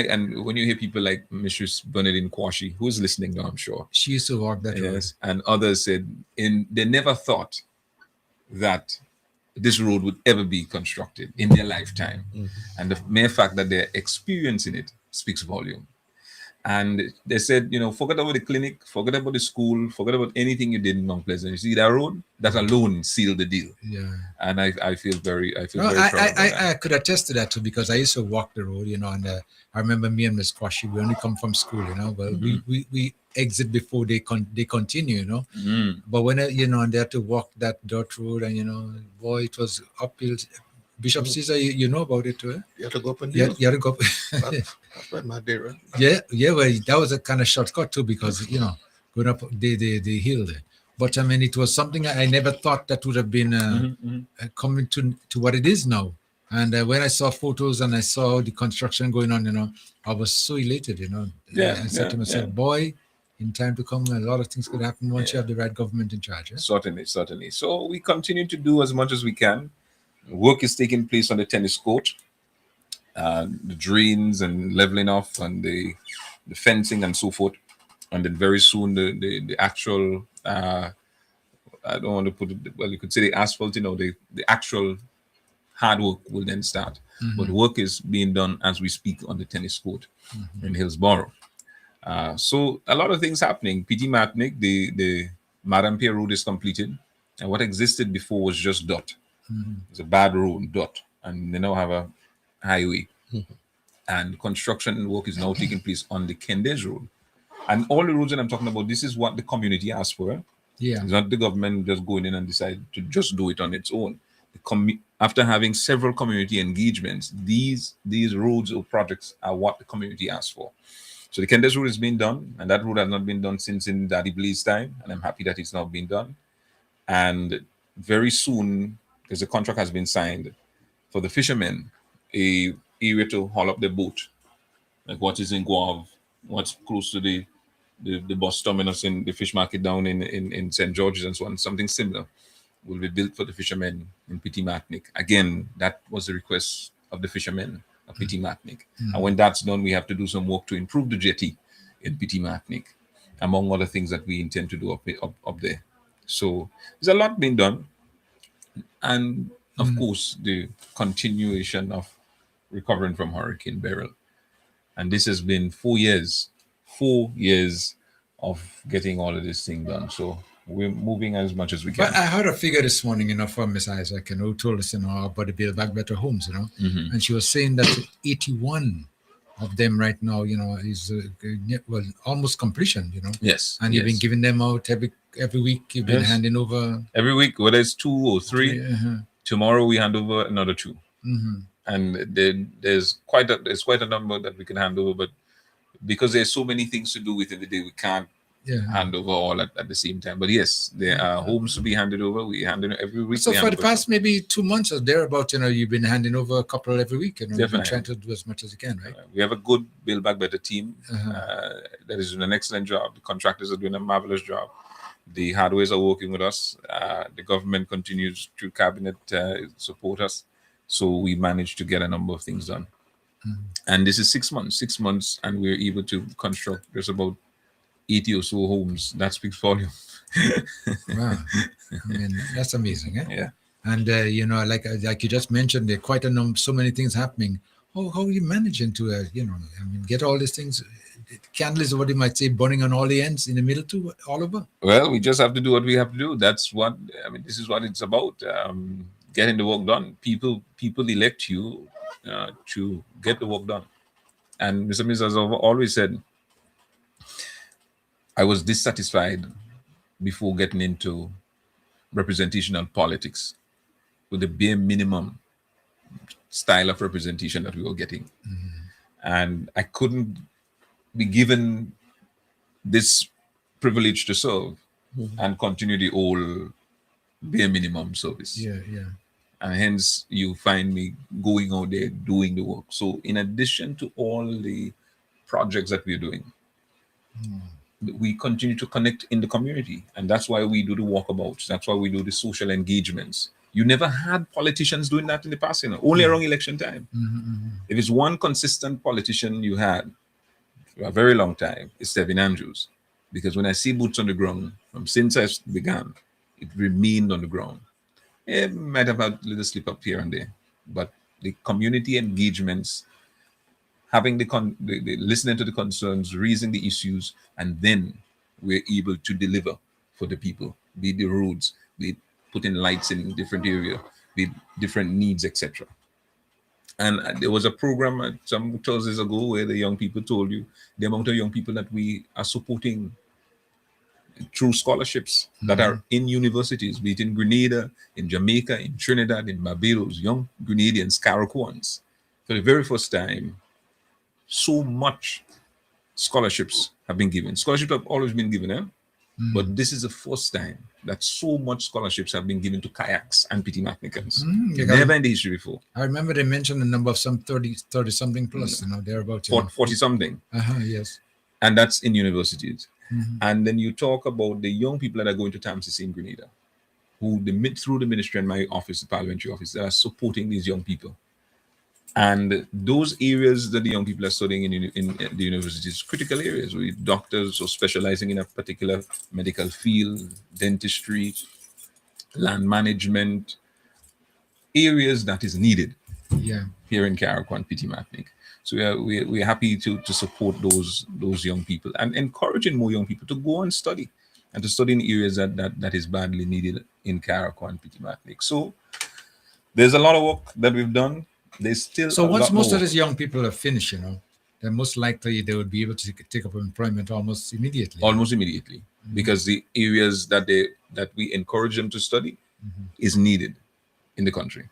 you hear people like Mrs. Bernadine Kwashi, who's listening now, I'm sure. She used to walk that road. And others said they never thought that this road would ever be constructed in their lifetime. Mhm. And the mere fact that they're experiencing it speaks volume. And they said, forget about the clinic, forget about the school, forget about anything you did in Mount Pleasant. You see that road? That alone sealed the deal. Yeah. And I feel very proud. I could attest to that too, because I used to walk the road, and I remember me and Miss Kwashi, we only come from school, but we exit before they continue, But when and they had to walk that dirt road, and boy, it was uphill. Bishop Caesar, you know about it too, eh? You have to go up and You had to go up. That's right, my dear. Right? Yeah, well, that was a kind of shortcut too, because going up the hill there. But I mean, it was something I never thought that would have been coming to what it is now. And when I saw photos and I saw the construction going on, I was so elated. I said to myself, boy, in time to come, a lot of things could happen once you have the right government in charge. Eh? Certainly. So we continue to do as much as we can. Work is taking place on the tennis court, the drains and leveling off, and the fencing and so forth. And then very soon the actual, I don't want to put it, well, you could say the asphalt, the actual hard work will then start. Mhm. But work is being done as we speak on the tennis court in Hillsborough. So a lot of things happening. PT Matnik, the Madam Pierre Road is completed. And what existed before was just dot. It's a bad road, dot, and they now have a highway. And construction work is now taking place on the Kendes Road. And all the roads that I'm talking about, this is what the community asked for. Yeah. It's not the government just going in and decide to just do it on its own. After having several community engagements, these roads or projects are what the community asked for. So the Kendes Road is being done, and that road has not been done since in Daddy Blaze time, and I'm happy that it's now being done. And very soon, because the contract has been signed for the fishermen, a area to haul up the boat, like what is in Guave, what's close to the bus terminus in the fish market down in St. George's and so on, something similar will be built for the fishermen in Petit Matnik. Again, that was the request of the fishermen of Petit Matnik. And when that's done, we have to do some work to improve the jetty in Petit Matnik, among other things that we intend to do up there. So there's a lot being done. And of course, the continuation of recovering from Hurricane Beryl. And this has been 4 years of getting all of this thing done. So we're moving as much as we can. But I heard a figure this morning, from Miss Isaac, who told us, about the Build Back Better Homes, and she was saying that 81 of them right now, is almost completion, Yes. And you've been giving them out every week. You've been handing over every week, whether it's 2 or 3. Tomorrow we hand over another 2. And there's quite a number that we can hand over, but because there's so many things to do within the day, we can't hand over all at the same time. But yes, there are homes to be handed over. We hand it every week. So for the past maybe 2 months or thereabout, you've been handing over a couple every week. You've been Definitely. trying to do as much as you can, right? We have a good Build Back Better team that is doing an excellent job. The contractors are doing a marvelous job. The hardwares are working with us. The government continues through cabinet support us. So we managed to get a number of things done. And this is 6 months. 6 months, and we're able to construct just about 80 or so homes. That speaks volume. Wow, I mean that's amazing, eh? Yeah. And like you just mentioned, there are quite a number, so many things happening. How are you managing to get all these things? Candles, what you might say, burning on all the ends in the middle too, all over. Well, we just have to do what we have to do. That's what this is what it's about. Getting the work done. People elect you to get the work done. And Mr. Mills has always said, I was dissatisfied before getting into representational politics with the bare minimum style of representation that we were getting. And I couldn't be given this privilege to serve and continue the old bare minimum service. Yeah. And hence you find me going out there doing the work. So in addition to all the projects that we're doing, we continue to connect in the community. And that's why we do the walkabouts. That's why we do the social engagements. You never had politicians doing that in the past, only around election time. If it's one consistent politician you had for a very long time, it's Stephen Andrews. Because when I see boots on the ground, from since I began, it remained on the ground. It might have had a little slip up here and there, but the community engagements, having the listening to the concerns, raising the issues, and then we're able to deliver for the people, be it the roads, be it putting lights in different area, be it different needs, etc. And there was a program some Thursdays ago where the young people told you the amount of young people that we are supporting through scholarships that are in universities, be it in Grenada, in Jamaica, in Trinidad, in Barbados, young Grenadians, Caracuans. For the very first time, so much scholarships have been given. Scholarships have always been given, but this is the first time that so much scholarships have been given to kayaks and PT Matnikans. Never in the history before. I remember they mentioned the number of some 30 something plus, thereabouts. 40 something. Yes. And that's in universities. And then you talk about the young people that are going to TAMCC in Grenada, who through the ministry and my office, the parliamentary office, that are supporting these young people. And those areas that the young people are studying in the universities, critical areas with doctors or specializing in a particular medical field, dentistry, land management, areas that is needed here in Caracuan, PT Matnik. So we're happy to support those young people and encouraging more young people to go and study and to study in areas that is badly needed in Caracuan, PT Matnik. So there's a lot of work that we've done. There's still so once most of these young people are finished, then most likely they would be able to take up employment almost immediately. Almost immediately, because the areas that we encourage them to study is needed in the country.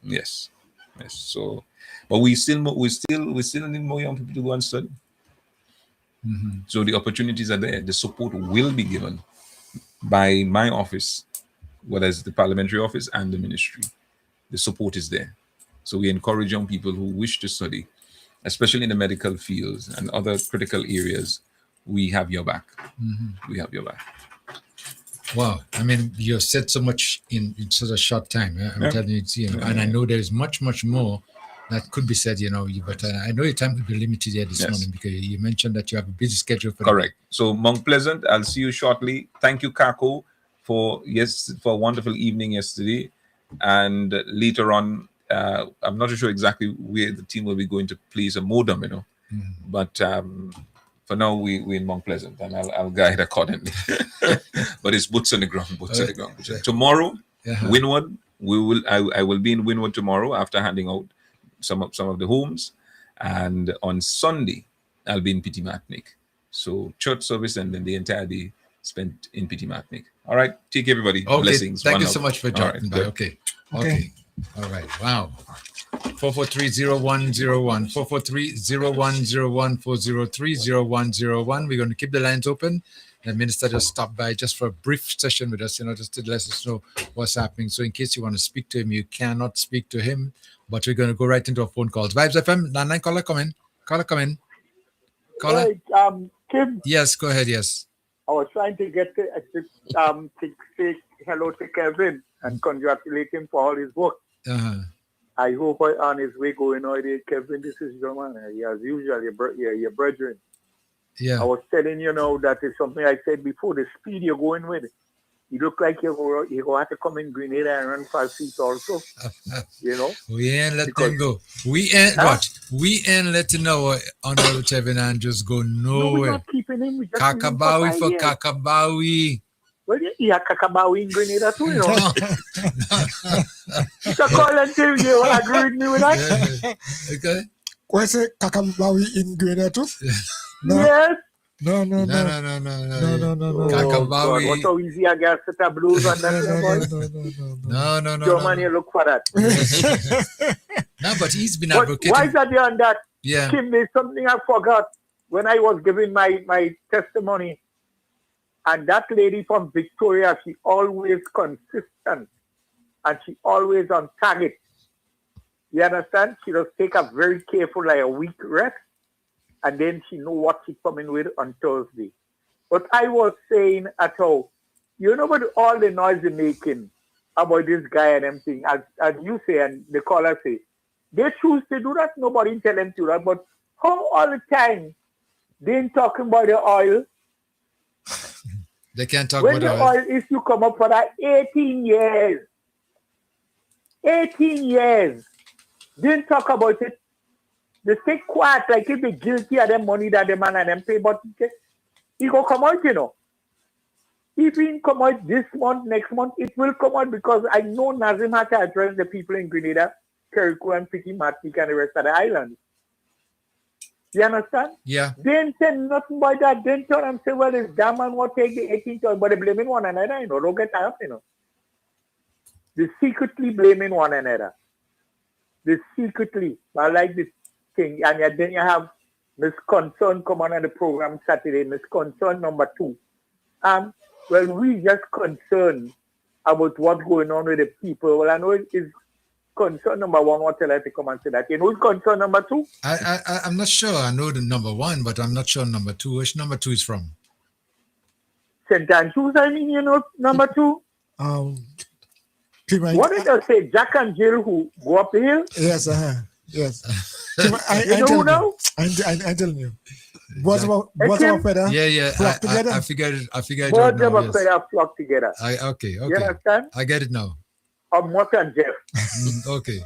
Yes. So, but we still need more young people to go and study. So the opportunities are there. The support will be given by my office, whether it's the parliamentary office and the ministry. The support is there. So we encourage young people who wish to study, especially in the medical fields and other critical areas. We have your back. We have your back. Wow. I mean, you have said so much in such a short time. I'm telling you, and I know there is much, much more that could be said, but I know your time will be limited here this morning because you mentioned that you have a busy schedule for Correct. So Mount Pleasant, I'll see you shortly. Thank you, Kako, for a wonderful evening yesterday. And later on, I'm not sure exactly where the team will be going to place a modem, but for now we're in Mount Pleasant, and I'll guide accordingly. But it's boots on the ground. Tomorrow, Wynwood, I will be in Wynwood tomorrow after handing out some of the homes, and on Sunday I'll be in PT Matnik. So church service and then the entire day spent in PT Matnik. All right, take care, everybody. Okay. Blessings. Thank you so much for dropping by. Okay. All right. Wow. 443-0101, 443-0101, 403-0101. We're going to keep the lines open. The minister just stopped by just for a brief session with us, just to let us know what's happening. So in case you want to speak to him, you cannot speak to him, but we're going to go right into our phone calls. Vibes FM, 99 caller, come in. Caller. Hey, Kim. Yes, go ahead. Yes. I was trying to get to say hello to Kevin and congratulate him for all his work. I hope on his way going out there, Kevin, this is your man. As usual, your brethren. Yeah. I was telling you now that is something I said before, the speed you're going with. You look like you're going to have to come in Grenada and run 5 feet also. You know? We ain't let them go. We ain't We ain't letting our Honorable Kevin Andrews go No, we're nowhere. not keeping him. We just Kakabawi for years. Kakabawi. Well, yeah, Kakabawi in Grenada too, you know. So call and tell you, will agree with me with that? Okay. What's it? Kakabawi in Grenada too? No. Yes. No. Kakabawi. What so easy I get set of blues on that? No. German, you look for that. No, but he's been advocating. Why is that you on that? Yeah. Kim, there's something I forgot when I was giving my testimony. And that lady from Victoria, she always consistent. And she always on target. You understand? She just take a very careful, like a week rest. And then she know what she coming with on Thursday. But I was saying at all, you know what all the noise they're making about this guy and everything, as you say and the caller say, they choose to do that, nobody tell them to do that. But how all the time they ain't talking about the oil? They can't talk when about the oil is to come up for that 18 years. 18 years. Didn't talk about it. They stay quiet like if they're guilty of the money that the man and them pay, but he go come out, you know. If he come out this month, next month, it will come out because I know Nazim had to address the people in Grenada, Carriacou and Piti Martinique and the rest of the islands. You understand? Yeah. They didn't say nothing about that. They didn't turn and say, well, it's damn man what take the 18 ton, but they blaming one another, you know. Don't get tired, you know. They secretly blaming one another. They secretly, I like this thing. And then you have Miss Concern come on the program Saturday, Miss Concern number 2. Well, we just concerned about what's going on with the people. Well, I know it is concern number 1. What tell her to come and say that? You know, concern number 2? I'm not sure. I know the number 1, but I'm not sure number 2. Which number 2 is from? St. Andrews, I mean, you know, number 2? What did I say? Jack and Jill who go up the hill? Yes, yes. You know who now? I'm telling you. What's about feather? Yeah. Flock together? I figured it Both out now, of feather flock together. Okay. You understand? I get it now. Mott and Jeff. Okay.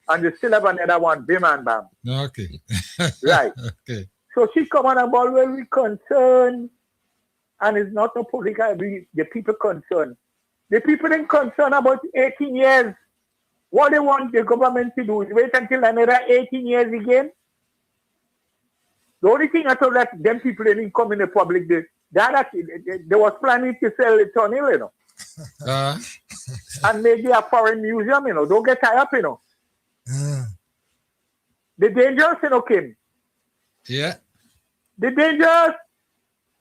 And they still have another one, Bim and Bam. Okay. Right. Okay. So she come on about where we concerned, and it's not a political, the people concerned. The people ain't concerned about 18 years. What they want the government to do is wait until another 18 years again. The only thing I thought that them people didn't come in the public, they was planning to sell the tunnel, you know. And maybe a foreign museum, you know. Don't get tied up, you know. The dangerous, you know, Kim. Yeah. The dangerous,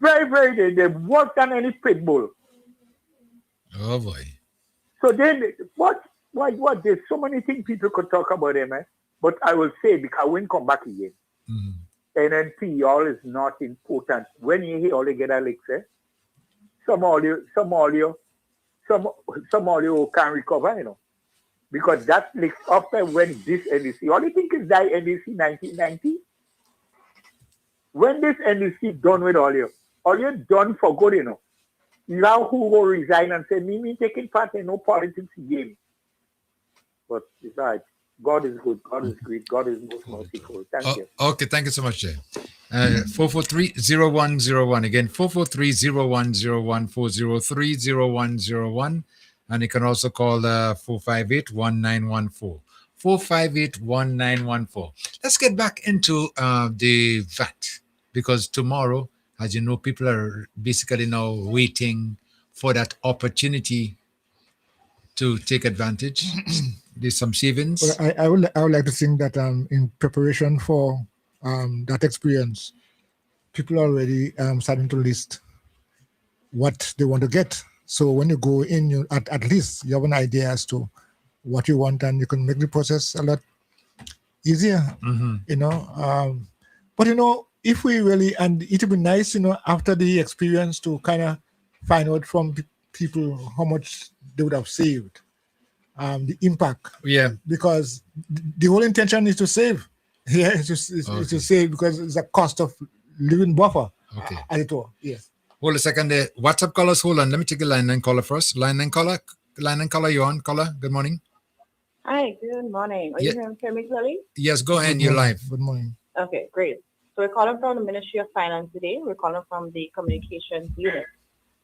very, very, they worse than any pit bull. Oh boy. So then, what? There's so many things people could talk about them, eh? But I will say, because I won't come back again. NNP, all is not important. When you hear all together, like say, some audio can recover, you know. Because that leaks after when this NDC, all you think is that NDC 1990. When this NDC done with all you done for good, you know. Now who will resign and say, me taking part in no politics again. But besides, God is good, God is great, God is most merciful. Thank you. Okay, thank you so much, Jay. 443-0101. Again, 443-0101, 403-0101. And you can also call 458-1914. 458-1914. Let's get back into the VAT, because tomorrow, as you know, people are basically now waiting for that opportunity to take advantage. There's some savings. Well, I would like to think that in preparation for that experience, people are already starting to list what they want to get. So when you go in, you at least you have an idea as to what you want, and you can make the process a lot easier. You know, but you know, if we really, and it would be nice, you know, after the experience to kind of find out from people how much they would have saved. the impact. Yeah. Because the whole intention is to save. Yeah, it's to save because it's a cost of living buffer. Okay. As it were. Yes. Hold a second there. WhatsApp callers, hold on. Let me take a line 9 caller first. Line 9 caller, you on? Caller, good morning. Hi, good morning. Are you hearing me clearly? Yes, go ahead. You're live. Good morning. Okay, great. So we're calling from the Ministry of Finance today. We're calling from the Communications Unit.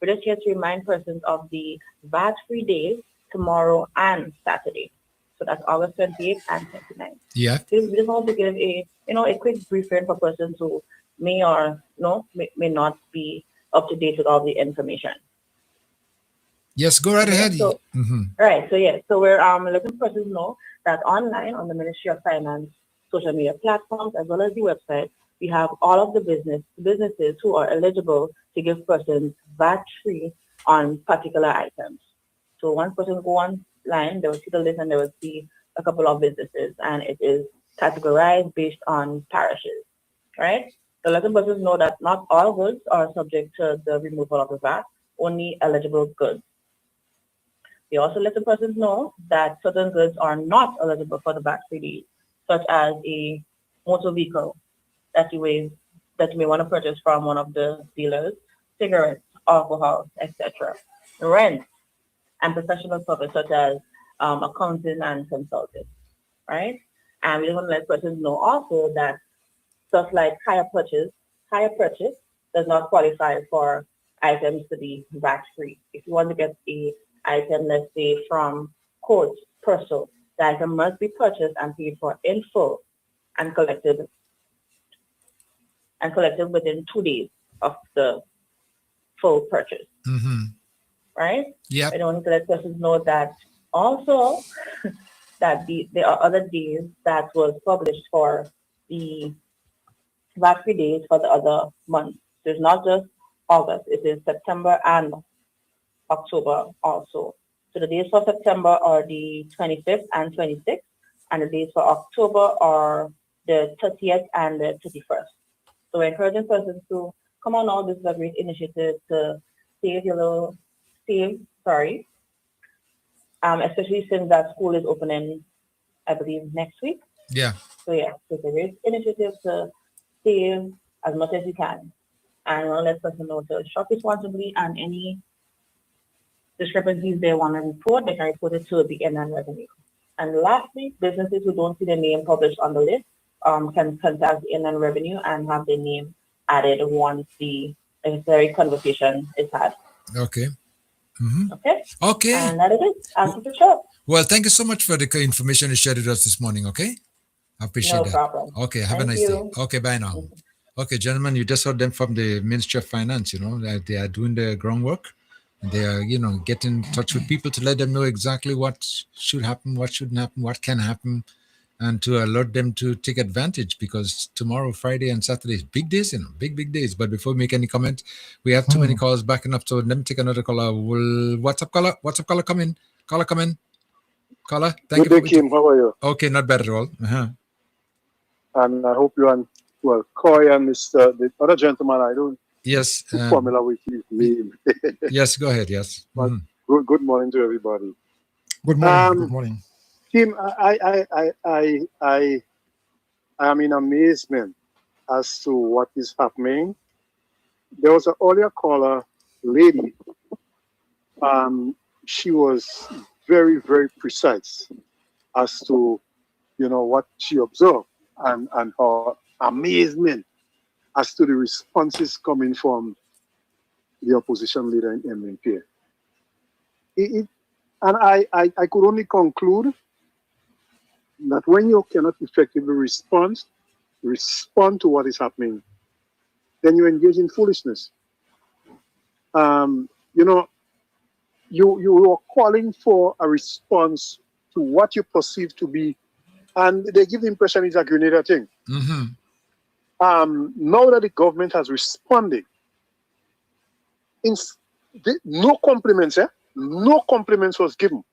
We're just here to remind persons of the VAT-free days tomorrow and Saturday. So that's August 28th and 29th. Yeah. So we just want to give a quick briefing for persons who may or may not be up to date with all the information. Yes, go right ahead. So, Right. So we're letting persons know that online on the Ministry of Finance social media platforms as well as the website, we have all of the businesses who are eligible to give persons VAT-free on particular items. So one person go online, they will see the list and they will see a couple of businesses, and it is categorized based on parishes, right? So letting persons know that not all goods are subject to the removal of the VAT, only eligible goods. We also let the persons know that certain goods are not eligible for the VAT-free days, such as a motor vehicle that you may want to purchase from one of the dealers, cigarettes, alcohol, etc. Rent and professional service such as accounting and consulting, right? And we want to let persons know also that stuff like hire purchase does not qualify for items to be VAT-free. If you want to get a item, let's say from Coach, Purcell, the item must be purchased and paid for in full and collected within 2 days of the full purchase. Right? Yeah. I don't want to let persons know that also that there are other days that was published for the VAT-free days for the other months. So it's not just August, it is September and October also. So the days for September are the 25th and 26th, and the days for October are the 30th and the 31st. So we're encouraging persons to come on out. This is a great initiative to especially since that school is opening, I believe, next week. Yeah. So it's a great initiative to save as much as you can. And we'll let persons know to shop responsibly, and any discrepancies they want to report, they can report it to the inland revenue. And lastly, businesses who don't see their name published on the list can contact the inland revenue and have their name added once the necessary conversation is had. Okay. Okay. And that is it. I'll keep it short. Well, thank you so much for the information you shared with us this morning. Okay. I appreciate that. No problem. Okay. Have a nice day. Okay. Bye now. Okay, gentlemen, you just heard them from the Ministry of Finance, that they are doing the groundwork. They are, getting in touch with people to let them know exactly what should happen, what shouldn't happen, what can happen, and to alert them to take advantage, because tomorrow, Friday and Saturday is big days, big days. But before we make any comment, we have too many calls backing up. So let me take another caller. WhatsApp caller, come in. Caller, come in. Caller, thank you. Good day, Kim. How are you? Okay, not bad at all. And I hope you and Coy and Mr. the other gentleman, I don't formula with his name. Yes, go ahead. Yes. But good morning to everybody. Good morning. Good morning. Kim, I am in amazement as to what is happening. There was an earlier caller, lady. She was very, very precise as to what she observed and her amazement as to the responses coming from the opposition leader in MNP. And I could only conclude that when you cannot effectively respond to what is happening, then you engage in foolishness. You are calling for a response to what you perceive to be, and they give the impression it's a Grenada thing. Now that the government has responded, no compliments, no compliments was given.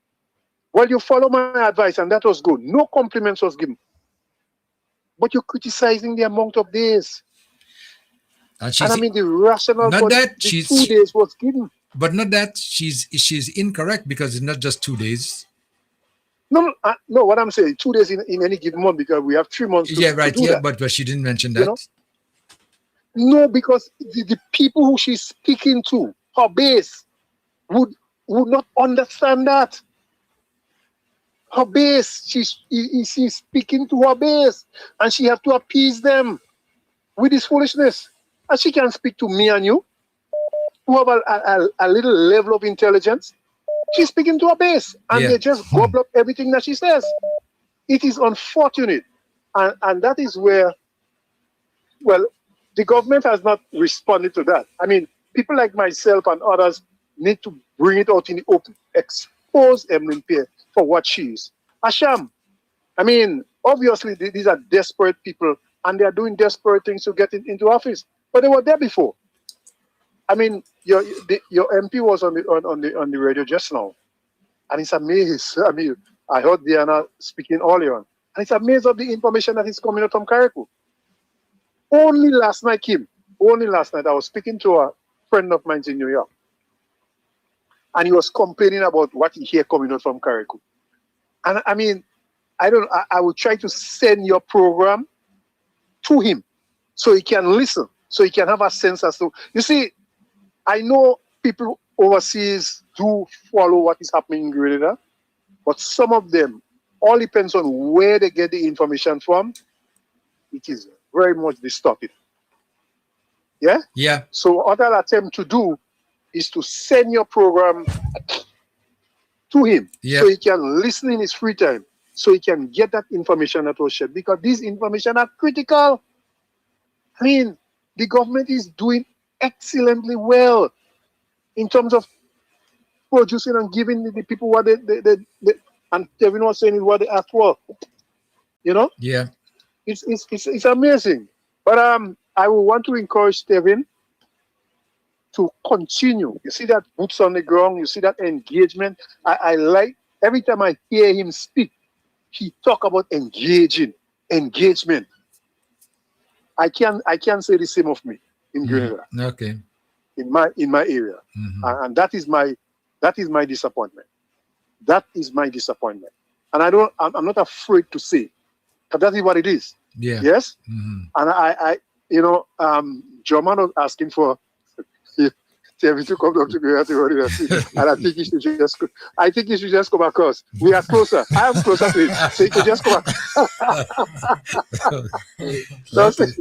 Well, you follow my advice, and that was good. No compliments was given. But you're criticizing the amount of days. And I mean, the rationale for the 2 days was given. But not that she's incorrect, because it's not just 2 days. No. What I'm saying, 2 days in any given month because we have 3 months. Yeah, right. To do Yeah, that. but she didn't mention You that. know? No, because the people who she's speaking to, her base, would not understand that. Her base, she's speaking to her base, and she have to appease them with this foolishness. And she can speak to me and you, who have a little level of intelligence. She's speaking to her base, and they just gobble up everything that she says. It is unfortunate, and that is where, well, the government has not responded to that. I mean, people like myself and others need to bring it out in the open, expose Emlyn Pierre for what she is. A sham. I mean, obviously, these are desperate people, and they are doing desperate things to get into office. But they were there before. I mean, your MP was on the radio just now, and it's amazed. I mean, I heard Diana speaking earlier on, and it's amazed of the information that is coming out from Carriacou. Only last night, Kim, I was speaking to a friend of mine in New York, and he was complaining about what he hear coming out from Carriacou. And I mean, I would try to send your program to him so he can listen, so he can have a sense as to, you see, I know people overseas do follow what is happening in Grenada, but some of them, all depends on where they get the information from. It is very much distorted. Yeah? Yeah. So what I'll attempt to do is to send your program to him so he can listen in his free time, so he can get that information that was shared, because these information are critical. I mean, the government is doing excellently well in terms of producing and giving the people what they and Kevin was saying is what they asked for. You know? Yeah. It's amazing. But I will want to encourage Kevin to continue. You see that boots on the ground, you see that engagement. I like every time I hear him speak, he talk about engagement. I can't say the same of me in Grenada. Okay. In my area. And that is my disappointment. That is my disappointment. And I'm not afraid to say that that is what it is. Yeah. Yes? And I German was asking for Kevin to come down to me and I think he should just come across. We are closer. I am closer to him. So he could just come across.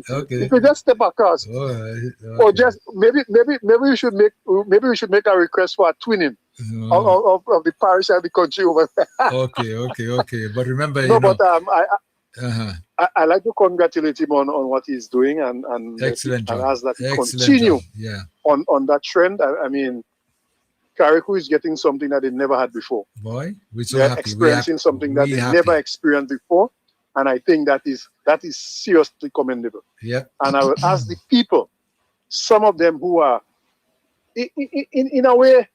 Okay. He could just step across. Okay. Or just maybe we should make a request for a twinning of the parish and the country over there. Okay. But remember, I like to congratulate him on what he's doing and excellent job. And ask that he continue on that trend. I mean, Carriacou is getting something that they never had before. Boy, we're so They're happy. experiencing something that they never experienced before, and I think that is seriously commendable. Yeah. And I will ask the people, some of them who are in a way,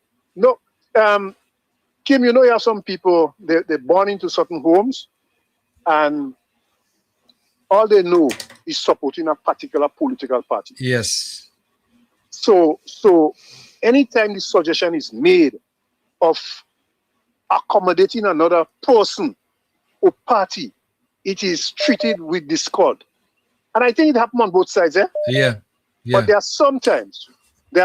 Kim, you have some people they're born into certain homes, and all they know is supporting a particular political party. Yes. So anytime the suggestion is made of accommodating another person or party, it is treated with discord. And I think it happens on both sides, eh? Yeah. But there are sometimes we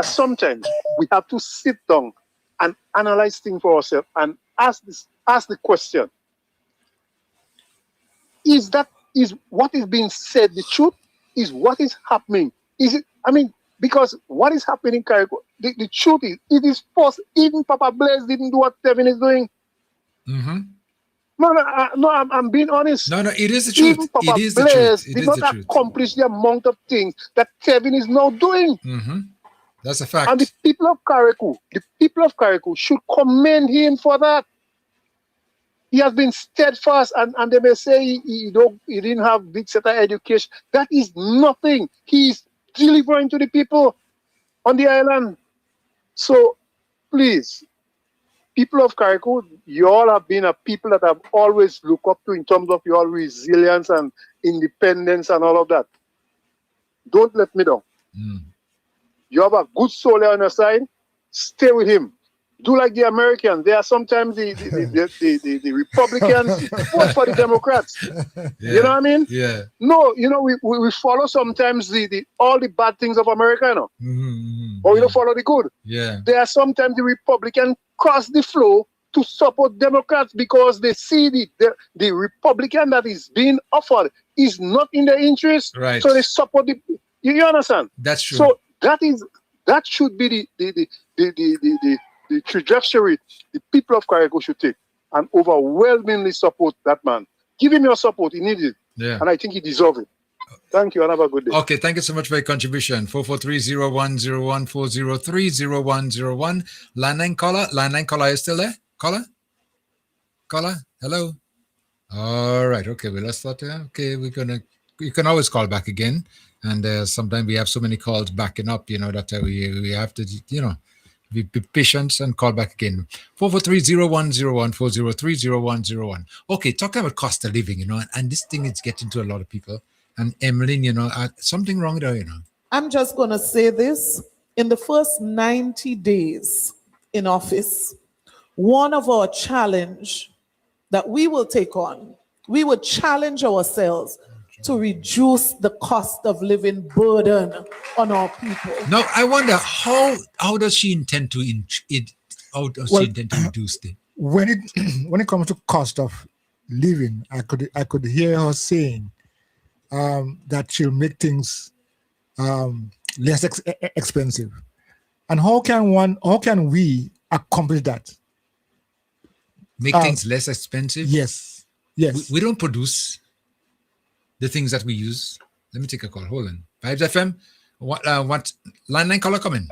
have to sit down and analyze things for ourselves and ask the question: Is what is being said the truth? Is what is happening? Is it? I mean, because what is happening in Carriacou, the truth is, it is false. Even Papa Blaise didn't do what Kevin is doing. No, I'm being honest. No, it is the truth. Even Papa It is the Blaise truth. did not accomplish the amount of things that Kevin is now doing. That's a fact. And the people of Carriacou should commend him for that. He has been steadfast, and they may say he didn't have big set of education. That is nothing. He is delivering to the people on the island. So, please, people of Carriacou, you all have been a people that I've always looked up to in terms of your resilience and independence and all of that. Don't let me down. You have a good soul on your side. Stay with him. do like the Americans. There are sometimes the Republicans vote for the Democrats. You know what I mean? Yeah. No, we follow sometimes the all the bad things of America, or we don't follow the good. Yeah. There are sometimes the Republicans cross the flow to support Democrats because they see the Republican that is being offered is not in their interest. Right. So they support the. You understand? That's true. So that should be the trajectory the people of Carriacou should take and overwhelmingly support that man. Give him your support. He needs it. Yeah. And I think he deserves it. Thank you and have a good day. Okay, thank you so much for your contribution. 443-0101, 403-0101. Line caller, are you still there? Caller, hello. All right, okay, well, let's start there. Okay, you can always call back again. And sometimes we have so many calls backing up, that we have to, be patient and call back again. 443-0101, 403-0101. Okay, talking about cost of living, and this thing is getting to a lot of people. And Emmeline, something wrong with her, I'm just going to say this. In the first 90 days in office, one of our challenge that we will take on, we would challenge ourselves to reduce the cost of living burden on our people. Now, I wonder how does she intend to reduce it? When it comes to cost of living, I could hear her saying that she'll make things less expensive. And how can we accomplish that? Make things less expensive? Yes. We don't produce the things that we use. Let me take a call. Hold on. 5 FM. What line caller coming?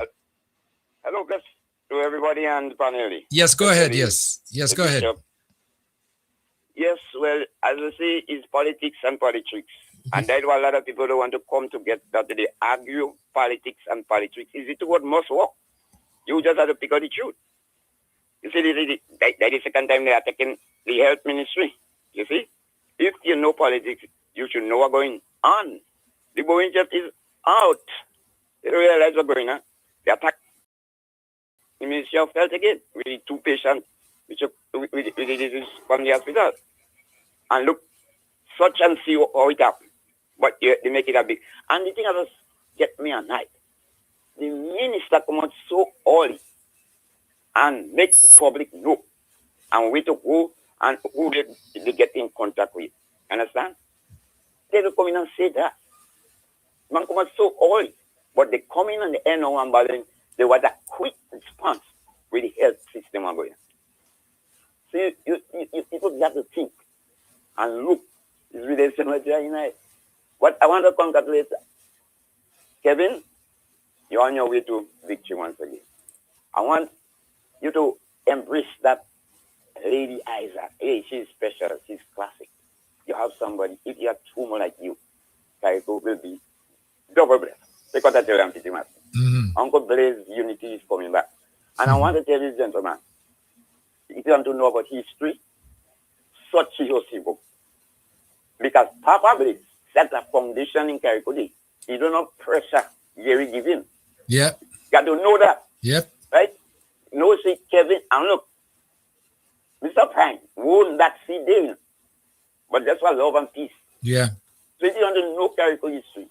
Hello, bless to everybody and panel. Yes, go ahead. Yes, go ahead. Yes, well, as I say, it's politics and politics. And that's why a lot of people don't want to come together, that they argue politics and politics. Is it what must work? You just have to pick out the truth. You see, that is the second time they are taking the health ministry. You see? If you know politics, you should know what's going on. The Boeing jet is out. They realize what's going on. They attack the Ministry of Health again with the 2 patients with the disease from the hospital. And look, such and see how it happens. But they make it a big. And the thing that just get me at night, the minister come out so early and make the public know and where to go and who they get in contact with. Understand? They will come in and say that. Man come out so early, but they come in and they end on balance. There was a quick response with the health system going. So you people have to think and look. It's really similar to United. But I want to congratulate Kevin. You're on your way to victory once again. I want you to embrace that Lady Isaac. Hey, she's special. She's classic. You have somebody. If you have 2 more like you, Carriacou will be double blessed. Because I tell you, I'm pretty much. Uncle Blaze Unity is coming back. And I want to tell you, gentlemen, if you want to know about history, search your book. Because Papa Blaze set a foundation in Carriacou. He do not pressure Jerry giving. Yeah. Got to know that. Yep. Right? No, see Kevin, and look, Mr. Prime won't that see David. But that's why love and peace. Yeah. So if you want to know Carriacou history,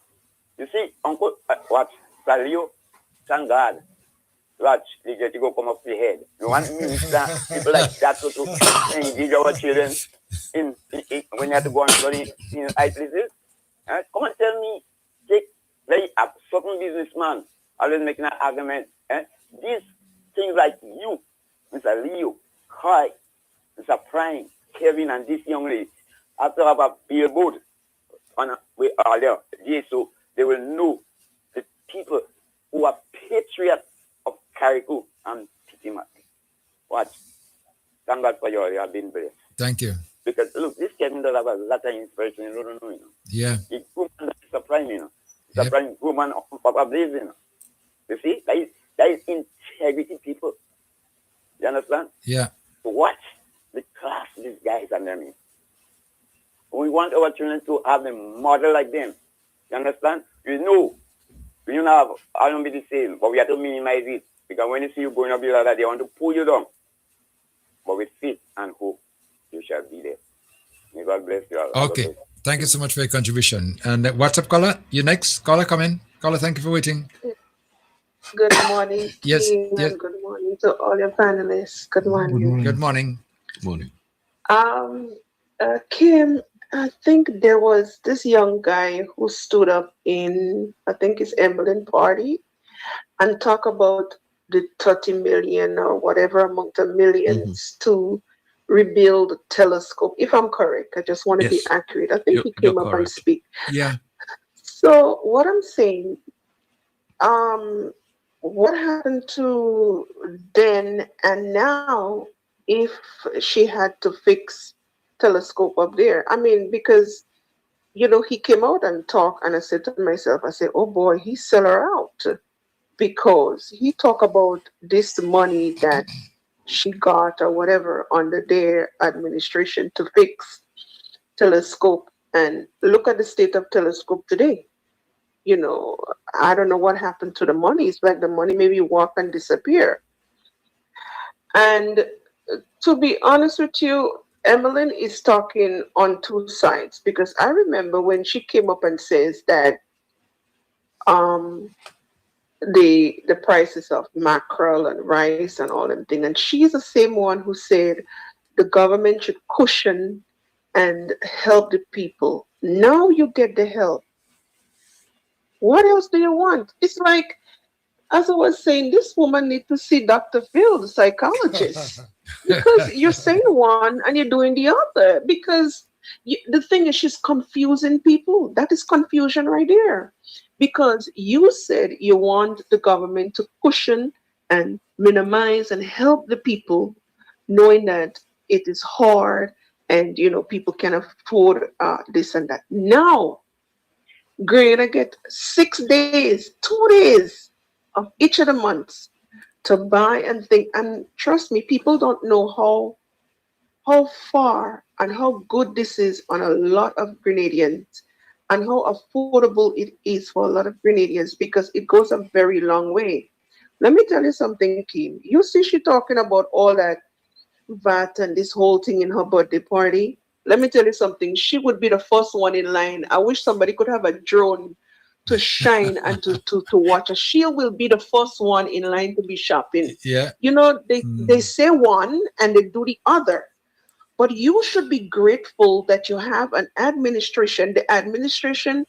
you see, Uncle, Salio, thank God. Watch, they get to go come off the head. You want minister, people like that to engage our children when you have to go and study in high places. Come and tell me, like a certain businessman always making an argument. These things like you, Mr. Leo, Kai, Mr. Prime, Kevin, and this young lady, have to have a billboard on where are there. So they will know the people who are patriots of Carriacou and Pitimat. Watch. Thank God for you have been blessed. Thank you. Because look, this Kevin does have a lot of inspiration, you don't know. Yeah. It's a prime, It's a prime woman of Papa Blaze, You see? That is integrity, people. You understand? Yeah. Watch the class these guys are learning. We want our children to have a model like them. You understand? We know have, I don't be the same, but we have to minimize it. Because when you see you going up the ladder, they want to pull you down. But with faith and hope, you shall be there. May God bless you all. Okay. Thank you so much for your contribution. And WhatsApp caller, you next. Caller, come in. Caller, thank you for waiting. Good morning, Yes, team, yes. and good morning to all your panelists. Good morning. Good morning. Morning. Kim, I think there was this young guy who stood up in, I think it's Emblem Party, and talk about the 30 million or whatever amount of millions to rebuild the telescope. If I'm correct, I just want to be accurate. I think he came up and speak. Yeah. So what I'm saying, what happened to then and now if she had to fix telescope up there? I mean, because he came out and talked, and I said to myself, I said, oh boy, he sell her out, because he talk about this money that she got or whatever under their administration to fix telescope, and look at the state of telescope today. I don't know what happened to the money. It's like the money maybe walk and disappear. And to be honest with you, Emmeline is talking on two sides, because I remember when she came up and says that the prices of mackerel and rice and all them thing, and she's the same one who said the government should cushion and help the people. Now you get the help. What else do you want? It's like, as I was saying, this woman needs to see Dr. Phil, the psychologist, because you're saying one and you're doing the other. Because the thing is, she's confusing people. That is confusion right there. Because you said you want the government to cushion and minimize and help the people, knowing that it is hard and people can afford this and that. Now, Grenada get 6 days, 2 days of each of the months to buy and think. And trust me, people don't know how far and how good this is on a lot of Grenadians, and how affordable it is for a lot of Grenadians, because it goes a very long way. Let me tell you something, Kim. You see she talking about all that VAT and this whole thing in her birthday party. Let me tell you something. She would be the first one in line. I wish somebody could have a drone to shine and to watch her. She will be the first one in line to be shopping. Yeah. They say one and they do the other. But you should be grateful that you have an administration. The administration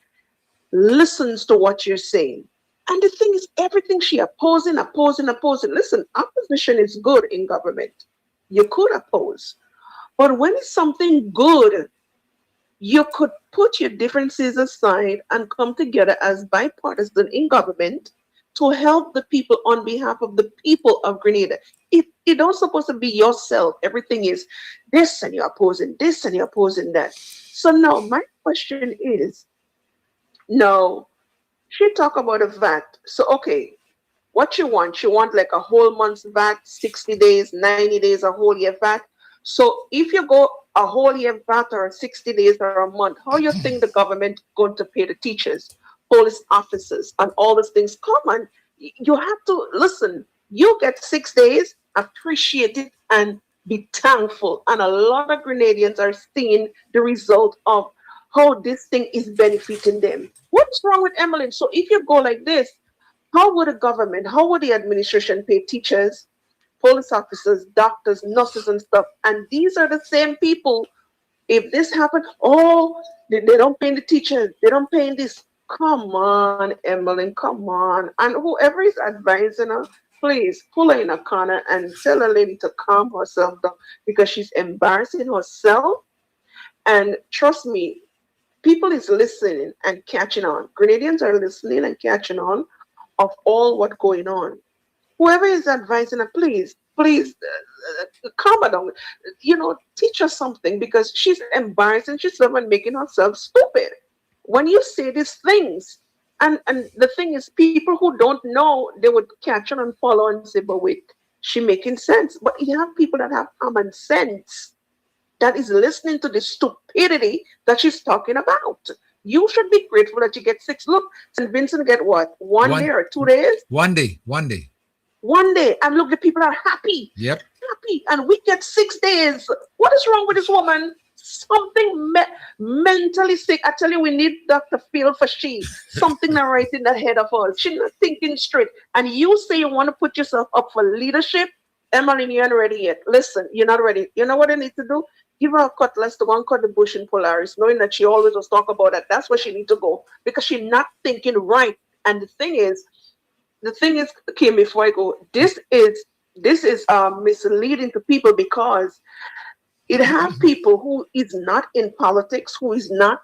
listens to what you're saying. And the thing is, everything she opposing. Listen, opposition is good in government. You could oppose. But when it's something good, you could put your differences aside and come together as bipartisan in government to help the people on behalf of the people of Grenada. It don't supposed to be yourself. Everything is this and you're opposing this and you're opposing that. So now my question is, no, she talk about a VAT. So okay, what you want? You want like a whole month's VAT, 60 days, 90 days, a whole year VAT. So if you go a whole year VAT or 60 days or a month, how you think the government going to pay the teachers, police officers, and all these things? Come on, you have to listen. You get 6 days, appreciate it, and be thankful. And a lot of Grenadians are seeing the result of how this thing is benefiting them. What's wrong with Emmeline? So if you go like this, how would the government, how would the administration pay teachers, police officers, doctors, nurses, and stuff? And these are the same people. If this happened, they don't pay the teachers, they don't pay this. Come on, Emmeline, come on. And whoever is advising her, please pull her in a corner and tell a lady to calm herself down, because she's embarrassing herself. And trust me, people is listening and catching on. Grenadians are listening and catching on of all what's going on. Whoever is advising her, please, calm her down. Teach her something, because she's embarrassing. She's even making herself stupid. When you say these things, and the thing is, people who don't know, they would catch on and follow and say, but wait, she making sense. But you have people that have common sense that is listening to the stupidity that she's talking about. You should be grateful that you get 6. Look, St. Vincent get what? One day or 2 days? 1 day. 1 day. One day, and look, the people are happy. Yep. Happy. And we get 6 days. What is wrong with this woman? Something mentally sick. I tell you, we need Dr. Phil for she. Something not right in the head of us. She's not thinking straight. And you say you want to put yourself up for leadership. Emmeline, you ain't ready yet. Listen, you're not ready. You know what I need to do? Give her a cutlass to go and cut the bush in Polaris, knowing that she always was talk about that. That's where she need to go because she's not thinking right. And the thing is, Kim, before I go, this is misleading to people because it have people who is not in politics, who is not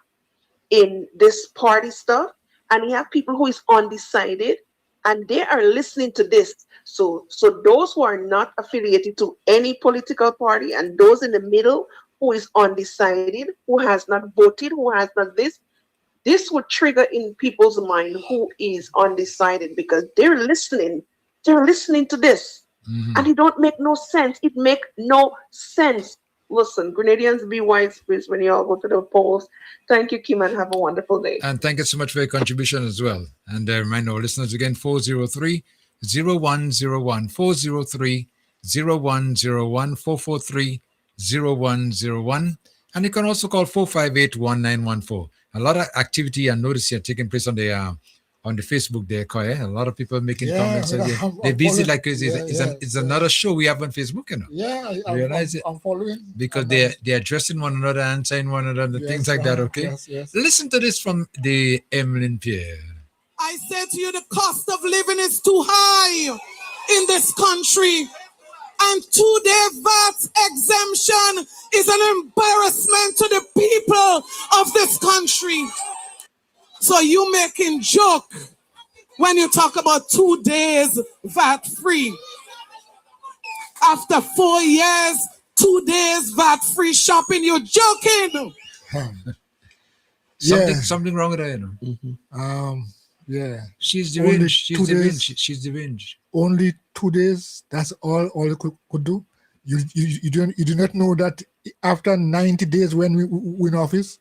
in this party stuff, and you have people who is undecided, and they are listening to this. So those who are not affiliated to any political party, and those in the middle who is undecided, who has not voted, who has not this would trigger in people's mind who is undecided because they're listening to this. And it don't make no sense. It make no sense. Listen, Grenadians, be wise, please, when you all go to the polls. Thank you, Kim, and have a wonderful day. And thank you so much for your contribution as well. And remind our listeners again, 403-0101, 403-0101, 443-0101. And you can also call 458-1914. A lot of activity and notice here taking place on the Facebook there, Koye. A lot of people making comments. They're busy like crazy. It's another show we have on Facebook, you know. Yeah, I'm following. Because they're addressing one another, answering one another, things like that, okay? Yes. Listen to this from the Emmeline Pierre. I said to you, the cost of living is too high in this country. And 2-day VAT exemption is an embarrassment to the people of this country. So you making joke when you talk about 2 days VAT free. After 4 years, 2 days VAT free shopping, you're joking. Something wrong with her, you know. Yeah. She's deranged. She's deranged. Only 2 days. That's all you could do. You do not know that after 90 days when we in office,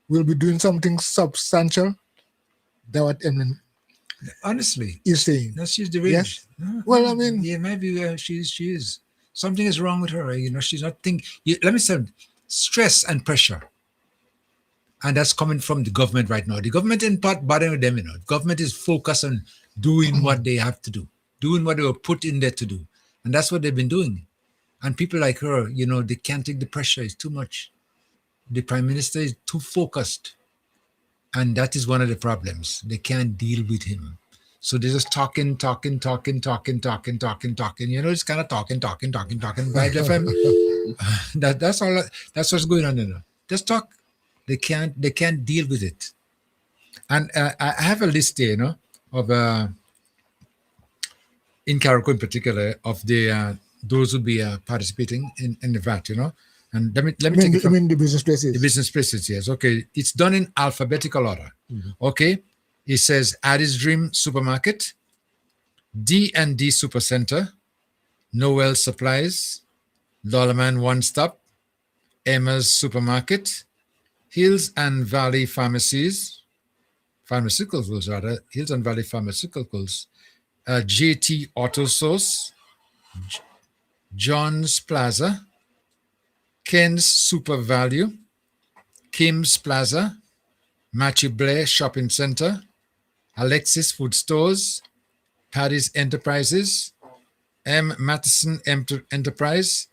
we'll be doing something substantial. That's what Emmeline honestly is saying. No, she's deranged. Yes. Well, I mean, yeah, maybe she is. Something is wrong with her. You know, she's not thinking. Let me say, stress and pressure. And that's coming from the government right now. The government in part bothering them, you know. The government is focused on doing what they have to do, doing what they were put in there to do. And that's what they've been doing. And people like her, you know, they can't take the pressure. It's too much. The prime minister is too focused. And that is one of the problems. They can't deal with him. So they're just talking. You know, it's kind of talking. Right, FM? That's all. That's what's going on, you know. Just talk. They can't deal with it. And I have a list here, you know, of in Carriacou in particular, of the those who be participating in the VAT, you know. And let me take it from the business places. The business places, yes. Okay. It's done in alphabetical order. Okay. It says Addis Dream Supermarket, D&D Supercenter, Noel Supplies, Dollarman One Stop, Emma's Supermarket, Hills and Valley Pharmaceuticals, Hills and Valley Pharmaceuticals, JT Auto Source, John's Plaza, Ken's Super Value, Kim's Plaza, Matthew Blair Shopping Center, Alexis Food Stores, Paddy's Enterprises, M. Matheson Enterprise,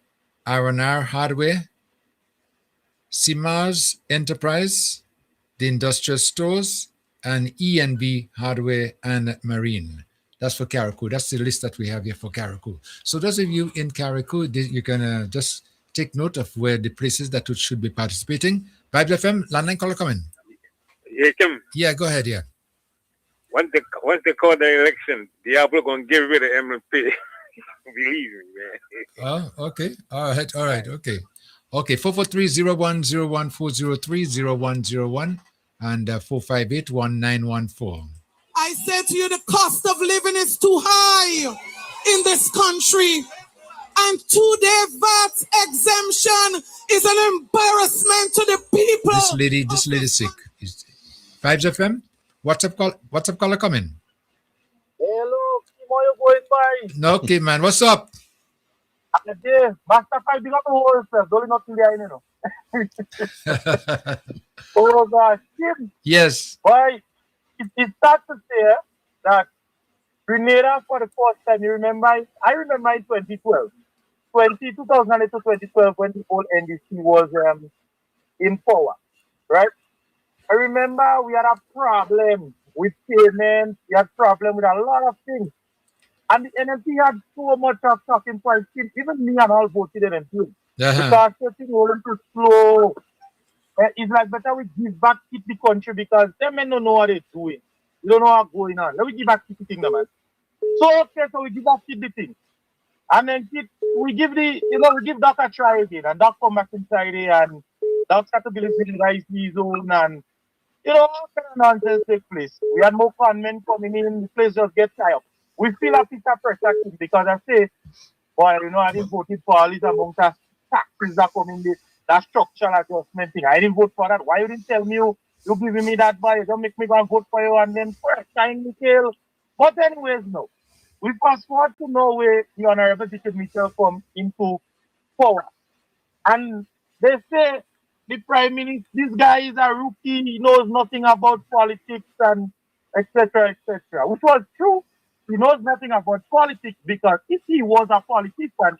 R&R Hardware, Simars Enterprise, the Industrial Stores, and E&B Hardware and Marine. That's for Carriacou. That's the list that we have here for Carriacou. So those of you in Carriacou, you can just take note of where the places that should be participating. Bible FM, landline caller coming. Yeah, Kim. Yeah, go ahead, yeah. Once they call the election, Diablo going to get rid of MLP. Believe me, man. Oh, okay. All right, okay. Okay, 443-0101, 403-0101, and 458-1914. I said to you, the cost of living is too high in this country. And 2-day VAT exemption is an embarrassment to the people. This lady sick. Vibes FM, what's up caller coming? Hello, Kimo, your boy boy. Okay, man. What's up? Yeah, Master Five, big up the whole stuff. Don't not there, you know. Oh gosh, Kim. Yes. Boy, it starts to say that Grenada for the first time, you remember, I remember in 2012, 2008 to 2012 when the whole NDC was in power, right? I remember we had a problem with payments, we had problem with a lot of things. And the NMP had so much of talking points. Even me and all voted NMP. Because certain holding too slow. It's like better we give back keep the country because them men don't know what they're doing. We don't know what's going on. Let me give back keep the thing, man. So okay, so we give back keep the thing. And then we give we give Doc a try again. And Doc come back inside here and Doc start to believe in his zone and all kind of nonsense take place. We had more conmen coming in, the place just get tired. We feel a piece of pressure because I say, boy, I didn't vote for all these amount of taxes that come in that structural adjustment thing. I didn't vote for that. Why you didn't tell me you giving me that, boy? Don't make me go and vote for you and then first time me kill. But anyways, no. We fast forward to know where the Honorable Dickon Mitchell come into power. And they say the Prime Minister, this guy is a rookie, he knows nothing about politics and etc., etc. Which was true. He knows nothing about politics because if he was a politician,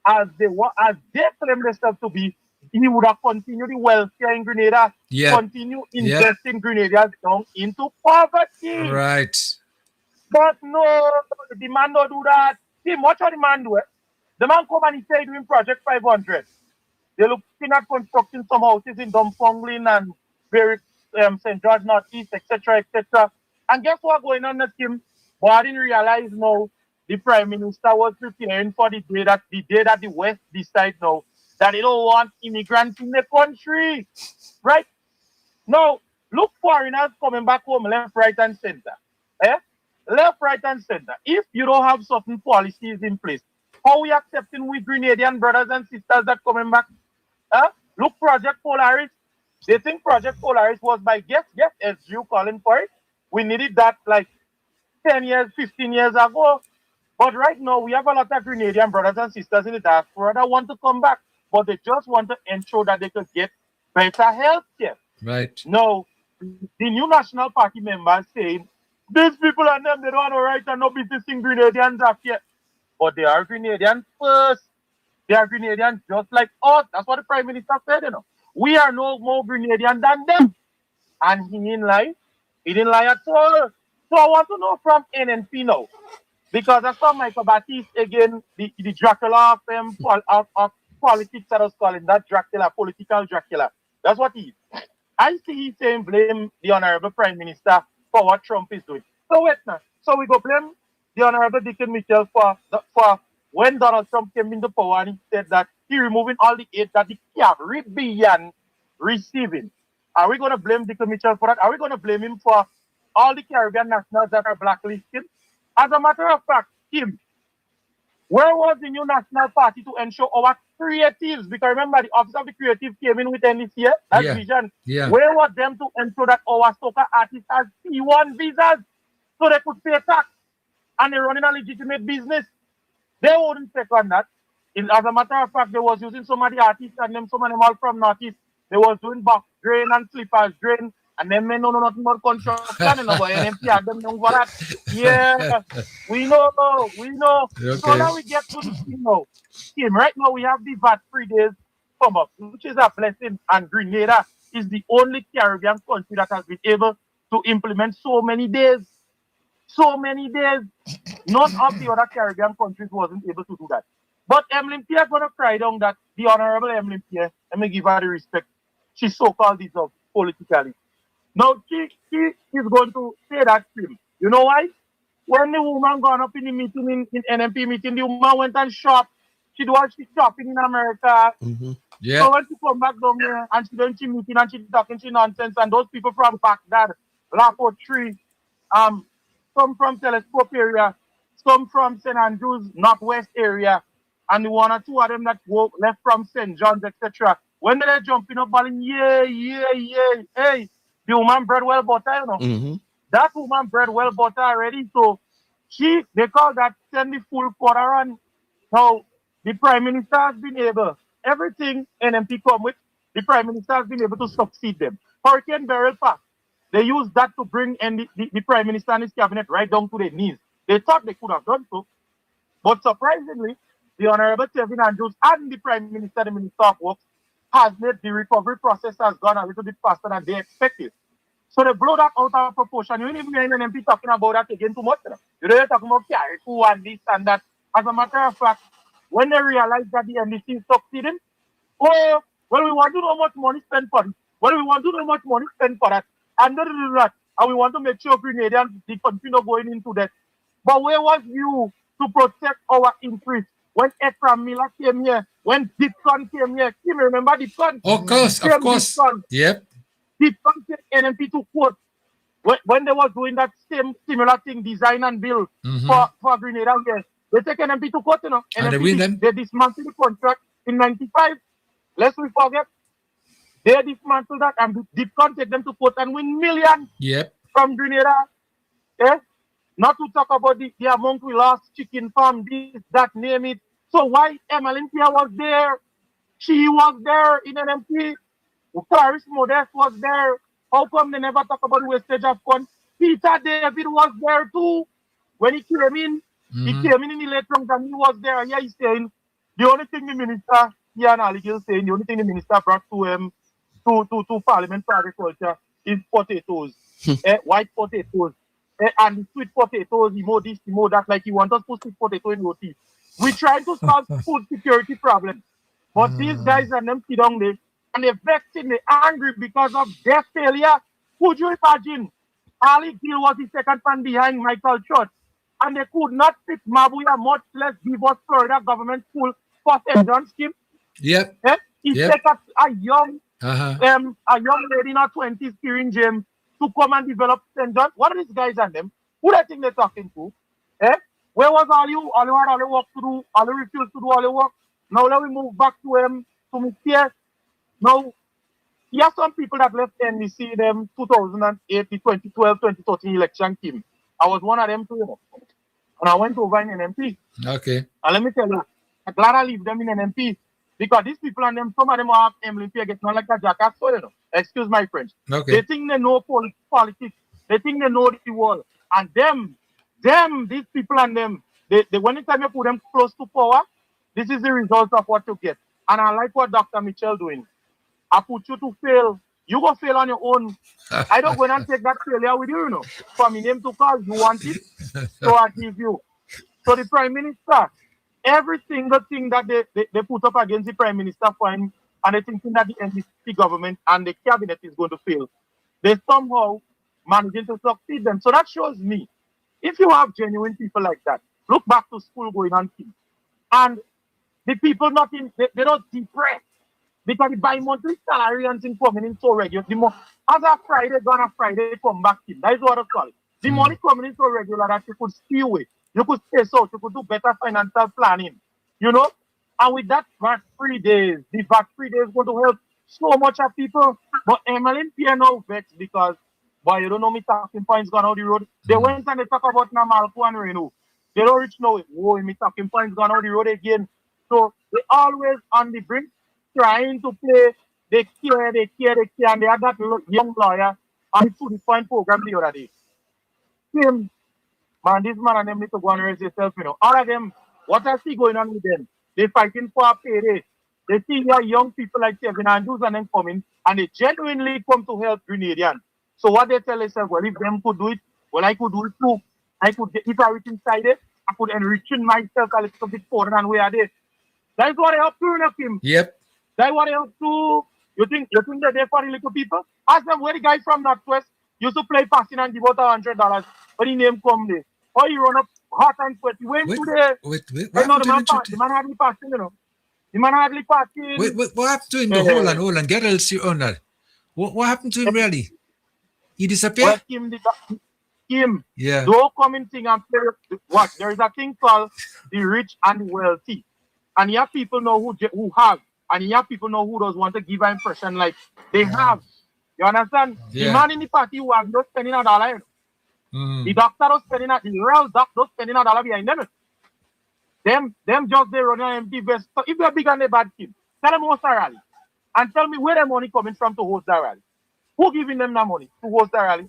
as they claim themselves to be, he would have continued the welfare in Grenada, continue investing Grenadians down into poverty. Right. But no, the man don't do that. See, much of the man do it. The man come and he say doing Project 500. They're looking at constructing some houses in Dunfermline and very St. George Northeast, etc., etc. And guess what going on, Kim? But I didn't realize now the Prime Minister was preparing for the day that the West decide now that they don't want immigrants in the country. Right? Now, look, foreigners coming back home left, right, and center. Left, right, and center. If you don't have certain policies in place, how we accepting we Grenadian brothers and sisters that coming back? Look, Project Polaris. They think Project Polaris was by guess as you calling for it. We needed that like 10 years, 15 years ago. But right now, we have a lot of Grenadian brothers and sisters in the diaspora that want to come back, but they just want to ensure that they could get better health care. Right. Now, the new National Party members saying, these people and them, they don't have no right and no business in Grenadians after. But they are Grenadians first. They are Grenadians just like us. That's what the Prime Minister said, We are no more Grenadian than them. And he didn't lie. He didn't lie at all. So I want to know from NNP now. Because I saw Michael Baptiste again, the Dracula of politics that I was calling that Dracula, political Dracula. That's what he is. I see he saying blame the Honorable Prime Minister for what Trump is doing. So wait now. So we go blame the Honorable Dickon Mitchell for when Donald Trump came into power and he said that he removing all the aid that the Caribbean receiving. Are we going to blame Dickon Mitchell for that? Are we going to blame him for all the Caribbean nationals that are blacklisted? As a matter of fact, Kim, where was the new National Party to ensure our creatives? Because remember, the Office of the Creative came in with NDC, that's vision. Yeah. Where was them to ensure that our soccer artists have P1 visas so they could pay tax and they're running a legitimate business? They wouldn't take on that. As a matter of fact, they was using some of the artists and them, some of them all from Northeast. They was doing box drain and slippers drain. And them men know nothing about construction, but NMP and them know for that. Yeah, we know. Okay. So now we get to the thing now. Kim, right now we have the VAT-free days come up, which is a blessing. And Grenada is the only Caribbean country that has been able to implement so many days. So many days. None of the other Caribbean countries wasn't able to do that. But Emlyn Pierre is going to cry down that the Honorable Emlyn Pierre, let me give her the respect, she so-called deserves politically. Now, she is going to say that film. You know why? When the woman gone up in the meeting, in NMP meeting, the woman went and shop. She was shopping in America. Mm-hmm. Yeah. So when she come back down there and she don't she meeting and she talking she nonsense and those people from Baghdad, Lapo Tree, some from Telescope area, some from St. Andrews, Northwest area, and the one or two of them that go left from St. John's, etc. When they're jumping up, balling, hey, the woman bread well butter, Mm-hmm. That woman bread well butter already. So They call that send the full quarter run. Now, the Prime Minister has been able, everything NMP come with, the Prime Minister has been able to succeed them. Hurricane Beryl passed. They used that to bring in the Prime Minister and his cabinet right down to their knees. They thought they could have done so. But surprisingly, the Honorable Kevin Andrews and the Prime Minister, the Minister of Works, has made the recovery process has gone a little bit faster than they expected. So they blow that out of proportion. You don't even hear an MP talking about that again too much. You know, they're talking about Carrefour and this and that. As a matter of fact, when they realize that the NDC is succeeding, oh, well, we want to know how much money spent for it. Well, we want to know how much money spent for that. And that. And we want to make sure Grenadians, the country not going into that. But where was you to protect our interest? When Ekram Miller came here, when Dipcon came here, you remember Dipcon? Of course. Dipcon. Yep. Dipcon took NMP to court when they were doing that same similar thing, design and build for Grenada. Yes, they take NMP to court, you know. And they win them. They dismantled the contract in '95. Lest we forget, they dismantled that and Dipcon take them to court and win millions. Yep. From Grenada. Yeah. Not to talk about the amount we lost, chicken farm, this, that, name it. So why Emmeline Pierre was there? She was there in NMP. Clarice Modest was there. How come they never talk about the wastage of funds? Peter David was there too. When he came in, he came in the late rounds and he was there. And yeah, he's saying the only thing the minister, he and Ali Gill saying, the only thing the minister brought to Parliament for Agriculture is potatoes. White potatoes. And the sweet potatoes, this, that, like you want us to put sweet potato in roti. We try to solve food security problems. But these guys and them sit down there and they're vexed and they're angry because of their failure. Could you imagine? Ali Gill was the second man behind Michael Church. And they could not fit Mabuya, much less give us Florida government school for St. John's scheme. Yep. It takes a young lady in her 20s, Kirin James, to come and develop St. John. What are these guys and them? Who do I think they're talking to? Where was all you? All you had all the work to do, all you refused to do all the work. Now let me move back to Mr. Now, here are some people that left NDC in 2008, the 2012, 2013 election came. I was one of them too, you know. And I went over in NMP. Okay. And let me tell you, I'm glad I leave them in NMP. Because these people and them, some of them have Emily Pierre getting on like a jackass, so you know. Excuse my French. Okay. They think they know politics. They think they know the world. And these people and them, they when anytime you put them close to power, this is the result of what you get. And I like what Dr. Mitchell doing. I put you to fail. You go fail on your own. I don't go and take that failure with you, you know. For me name to call, you want it, so I give you. So the Prime Minister, every single thing that they put up against the Prime Minister for him, and they thinking that the NDC government and the cabinet is going to fail, they somehow managing to succeed them. So that shows me, if you have genuine people like that, look back to school going on, and the people not in, they're not depressed because the bi-monthly salary and things coming in so regular. As a Friday, gonna Friday, come back in. That is what I call it. The money coming in so regular that you could stay away. You could stay out, you could do better financial planning, you know? And with that VAT-free days, the VAT-free days going to help so much of people. But Emmeline Pierre now vexed because, boy, you don't know me talking points gone out the road. They went and they talk about Namalco and Reno. They don't reach now. Whoa, me talking points gone out the road again. So they always on the brink, trying to play. They care, and they had that young lawyer on the 2 point program the other day. Him, man, this man and them need to go and raise yourself, you know. All of them, what I see going on with them? They're fighting for a payday. They see your young people like Kevin Andrews and them coming, and they genuinely come to help Grenadians. So what they tell themselves, well, if them could do it, well, I could do it too. I could get, if I reach inside it, I could enrich myself a little bit further than where I did. That's what I help to, you know, Kim. Yep. That's what I help to. You think they're there for the little people? Ask them where the guy from Northwest used to play passing and give out $100, but he name come there. Or he run up hot and sweat. He went to the... Wait, the man hardly passing, you know. The man hardly passing. Wait, what happened to him? Hold on. Get a little on that. What happened to him really? He disappeared? Well, Kim, yeah. Don't come in thing and play what? There is a thing called the rich and the wealthy. And here people know who have. And here people know who does want to give an impression like they have. You understand? Yeah. The man in the party who have not spending $1, you know. The doctor was spending the real doctor spending $1 behind them. Them just they run an empty vest. So if you're big and a bad kid, tell them host a rally. And tell me where the money coming from to host the rally. Who giving them the money to host the rally?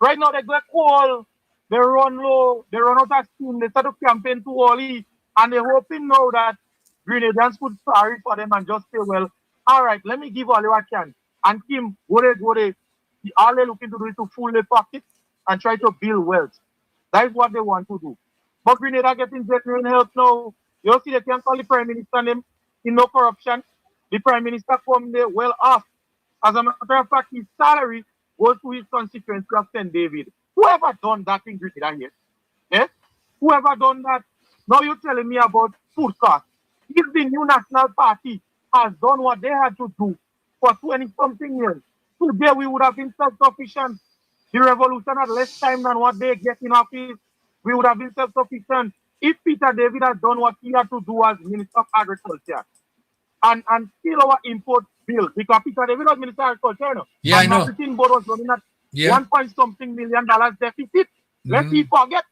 Right now they go call, they run low, they run out of steam, they start a campaign to all and they're hoping now that Grenadians could sorry for them and just say, well, all right, let me give all you I can. And Kim, all they're looking to do is to fool their pockets and try to build wealth. That is what they want to do. But Grenada getting genuine help now. You see, they can call the Prime Minister name in no corruption. The Prime Minister come there well off. As a matter of fact, his salary goes to his constituency of St. David. Whoever done that in Grenada here? Eh? Whoever done that? Now you're telling me about food costs. If the new National Party has done what they had to do for 20-something years, today we would have been self-sufficient. The revolution had less time than what they get in office. We would have been self-sufficient if Peter David had done what he had to do as Minister of Agriculture. And still our import bill, because Peter David was Minister of Agriculture, no? Yeah, and I know. marketing board was running at $1 million deficit. Let's Mhm. forget.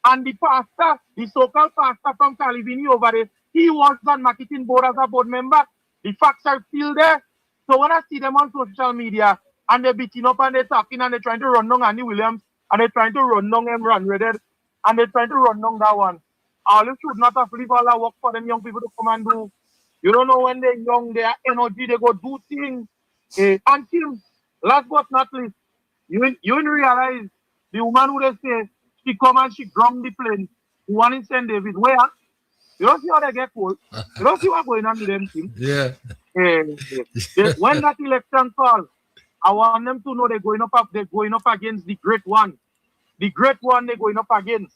And the pastor, the so-called pastor from Calivini over there, he was on marketing board as a board member. The facts are still there. So when I see them on social media and they're beating up and they're talking and they're trying to run down Andy Williams and they're trying to run down Run Redhead and they're trying to run down that one. All you should not have leave all that work for them young people to come and do. You don't know when they're young, they are energy, they go do things. And Kim, last but not least, you realize the woman who they say she come and she ground the plane, the one in St. David, where? You don't see how they get cold. You don't see what's going on with them, Kim. Yeah. When that election falls, I want them to know they're going up against the great one. The great one they're going up against.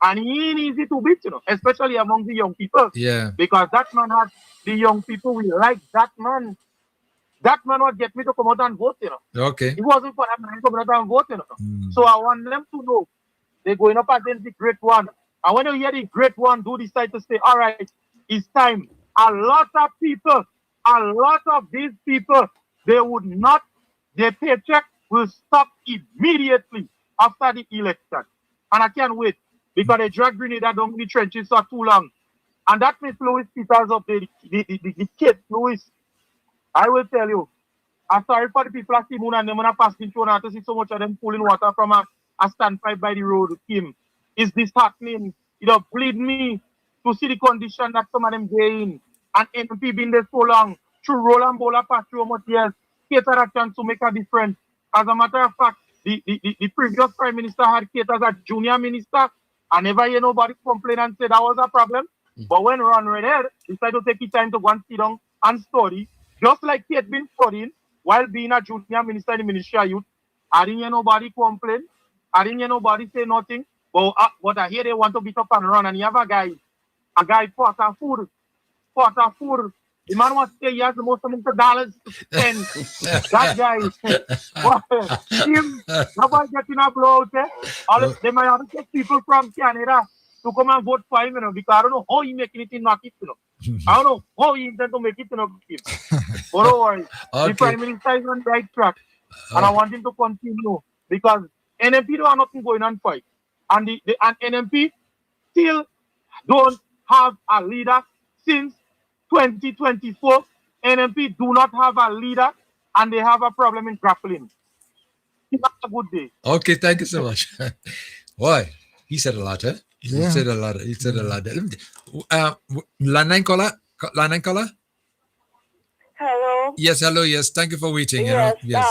And he ain't easy to beat, especially among the young people. Yeah. Because that man has the young people will like that man. That man would get me to come out and vote, Okay. It wasn't for that man to come out and vote, So I want them to know they're going up against the great one. And when you hear the great one do decide to say, all right, it's time. A lot of these people, they would not, their paycheck will stop immediately after the election. And I can't wait because they drag Grenada down in the trenches for too long. And that Miss Louis Peters of the kid, Louis, I will tell you, I'm sorry for the people at Timon and them when I pass the through to see so much of them pulling water from a standpipe by the road, Kim. Is this happening? It have bleed me to see the condition that some of them get in. And NP been there so long, through Roland Bola past so much years, Cater a chance to make a difference. As a matter of fact, the previous Prime Minister had Cater as a junior minister. I never hear nobody complain and say that was a problem. But when Ron Redhead decided to take his time to go and sit down and study, just like he had been studying while being a junior minister in the Ministry of Youth, I didn't hear nobody complain. I didn't hear nobody say nothing. But I hear they want to beat up and run. And you have a guy pot of food. The man wants to say he has the most amount of dollars to spend. That guy, him, nobody getting a blow, they might have to take people from Canada to come and vote for him, because I don't know how he making it in market, I don't know how he intend to make it, But don't worry, the Prime Minister is on the right track, and I want him to continue, because NMP don't have nothing going on for it. And NMP still don't have a leader since 2024. NMP do not have a leader, and they have a problem in grappling. Have a good day. Okay, thank you so much. Boy, he said a lot, eh? He Yeah. said a lot. Line caller? Hello. Yes, hello. Yes, thank you for waiting. Yes. Yes.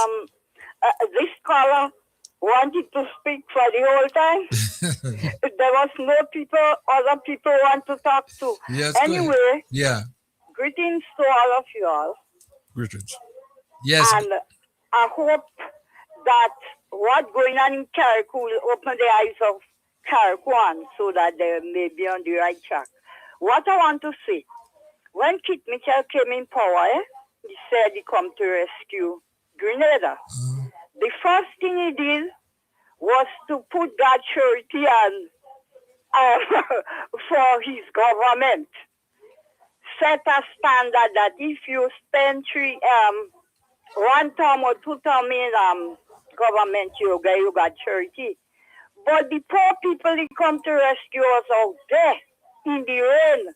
This caller wanted to speak for the whole time. There was no other people want to talk to. Yes. Anyway. Yeah. Greetings to all of you all. Greetings. Yes. And I hope that what's going on in Carrick will open the eyes of Carrickwan so that they may be on the right track. What I want to say, when Kit Mitchell came in power, he said he come to rescue Grenada. The first thing he did was to put that surety on for his government. Set a standard that if you spend 1 term or 2 term in government you got charity. But the poor people, they come to rescue us out there in the rain,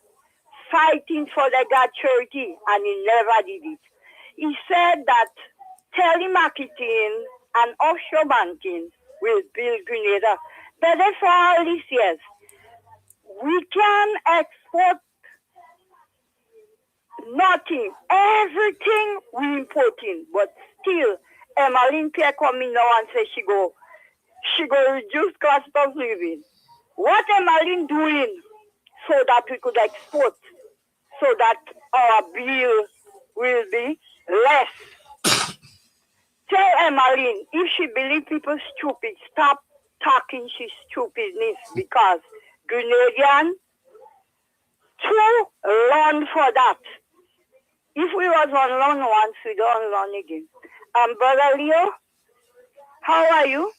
fighting for their God charity, and he never did it. He said that telemarketing and offshore banking will build Grenada. But for all these years, we can export nothing. Everything we importing, but still, Emmeline Pierre coming now and say she go reduce cost of living. What Emmeline doing so that we could export, so that our bill will be less? Tell Emmeline, if she believes people stupid, stop talking she's stupidness, because Grenadian too learn for that. If we was on loan once, we don't learn again. Brother Leo, how are you?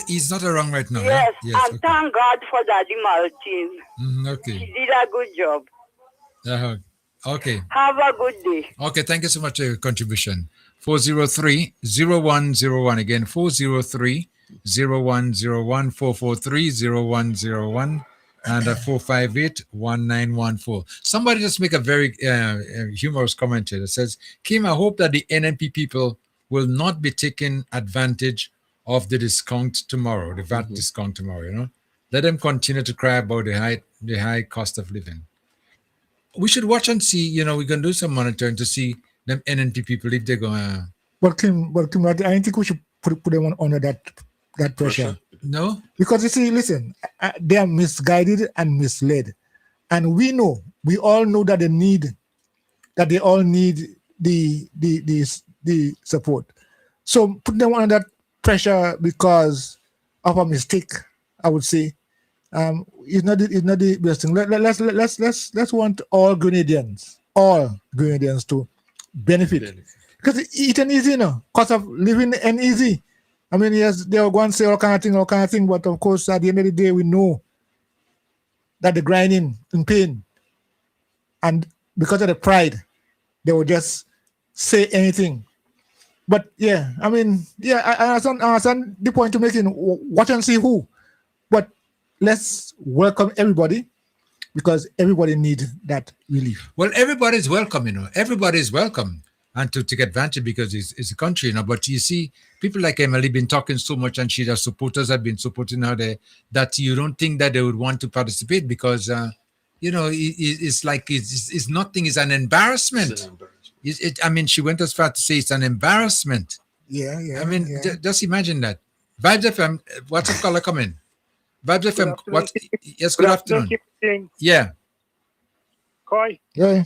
He's not around right now. Yes, Yeah? and thank God for Daddy Martin. Okay. He did a good job. Okay. Have a good day. Okay, thank you so much for your contribution. 403-0101. Again, 403-0101, 443-0101, and 458-1914. Somebody just make a very humorous comment here that says, Kim, I hope that the NNP people will not be taking advantage of the discount tomorrow, the VAT discount tomorrow, you know. Let them continue to cry about the high cost of living. We should watch and see, you know, we can do some monitoring to see them NNP people if they're going But Kim, I don't think we should put them under that pressure. No? Because you see, listen, they are misguided and misled. And we all know that they all need the support. So put them under that pressure because of a mistake, I would say. It's not the best thing. Let's want all Grenadians to benefit. Because it's an easy, cost of living and easy. I mean, yes, they are going to say all kind of thing, but of course, at the end of the day, we know that the grinding in pain, and because of the pride, they will just say anything. But yeah, I mean, yeah, I understand the point you're making. Watch and see who. But let's welcome everybody, because everybody needs that relief. Well, everybody's welcome, you know. Everybody's welcome. And to take advantage, because it's a country, you know. But you see, people like Emily been talking so much, and her supporters have been supporting her there, that you don't think that they would want to participate because, you know, it's like it's nothing. It's an embarrassment. I mean, she went as far to say it's an embarrassment. Yeah. I mean, just imagine that. Vibes FM, what's the caller coming? Vibes FM, what? Yes, good afternoon. Yeah. Koi. Yeah.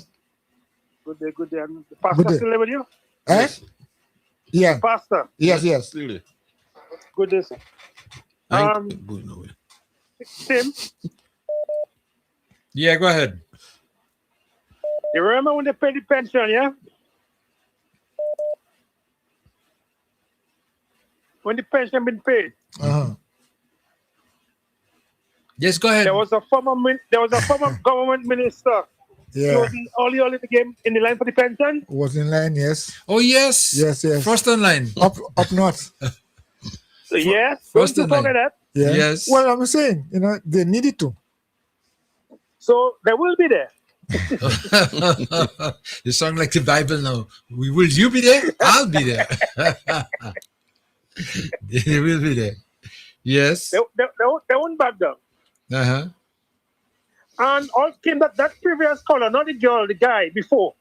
Good day. The pastor still live with you? Yeah. Pastor. Yes. Good day, sir. Tim. Yeah, go ahead. You remember when they paid the pension, yeah? When the pension been paid. Yes, go ahead. There was a former government minister. Yeah. He was only in the game in the line for the pension. Was in line, yes. Oh yes. Yes. First in line. Up north. So yes. First in line. That. Yeah. Yes. Well, I'm saying, you know, they needed to. So they will be there. You sound like the Bible now. Will you be there? I'll be there. They will be there. Yes. They won't back down. And all came that previous caller, not the girl, the guy before.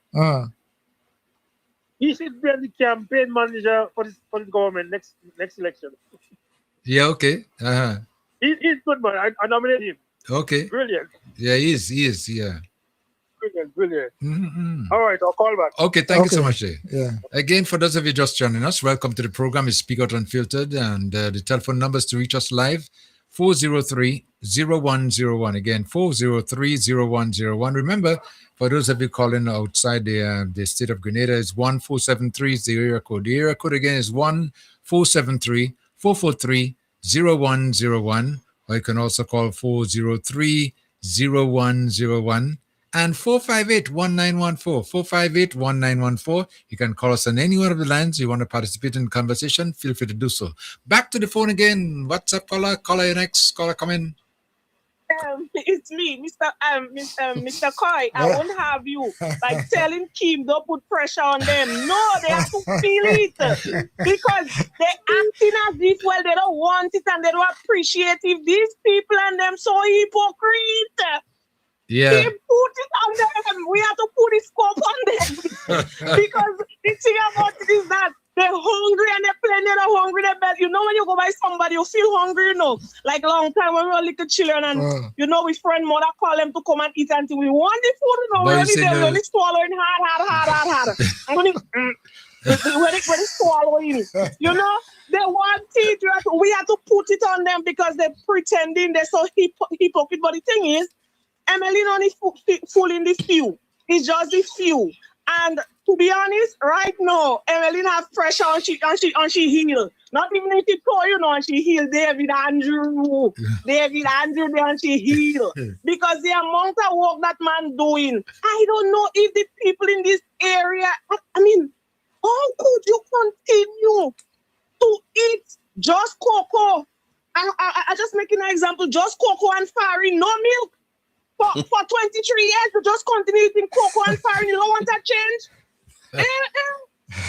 He should be the campaign manager for this government next election. Yeah, okay. He's good, man. I nominate him. Okay. Brilliant. Yeah, he is, yeah. Brilliant. Mm-hmm. All right, I'll call back. Okay, thank you so much. Yeah. Again, for those of you just joining us, welcome to the program. It's Speak Out Unfiltered, and the telephone numbers to reach us live, 403-0101. Again, 403-0101. Remember, for those of you calling outside the state of Grenada, is 14730 is the area code. The area code again is 1473443-0101, or you can also call 403-0101. and 458-1914. 458-1914. You can call us on any one of the lines. You want to participate in the conversation, feel free to do so. Back to the phone again. What's up, caller? Caller, your next caller, come in. It's me, Mr. Coy. I won't have you like telling Kim don't put pressure on them. No, they have to feel it because they're acting as if they don't want it and they don't appreciate it. These people and them so hypocrite. Yeah. Kim put it on them. We have to put the scope on them because the thing about it is that they're hungry and they're playing, they're hungry, they're bad. You know, when you go by somebody, you feel hungry, you know. Like long time when we were little children and, you know, we friend mother call them to come and eat until we want the food, you know. We're only swallowing hard. And when it's swallowing, you know, they want it. We have to put it on them because they're pretending they're so hypocrite. But the thing is, Emily only fooling the few. It's just the few. And to be honest, right now, Evelyn have pressure on she heel. Not even if she told you know and she heel David Andrew and she heel. Because the amount of work that man doing, I don't know if the people in this area, I mean, how could you continue to eat just cocoa? I just making an example, just cocoa and faring, no milk. For 23 years, you just continue eating cocoa and faring. You don't want that change?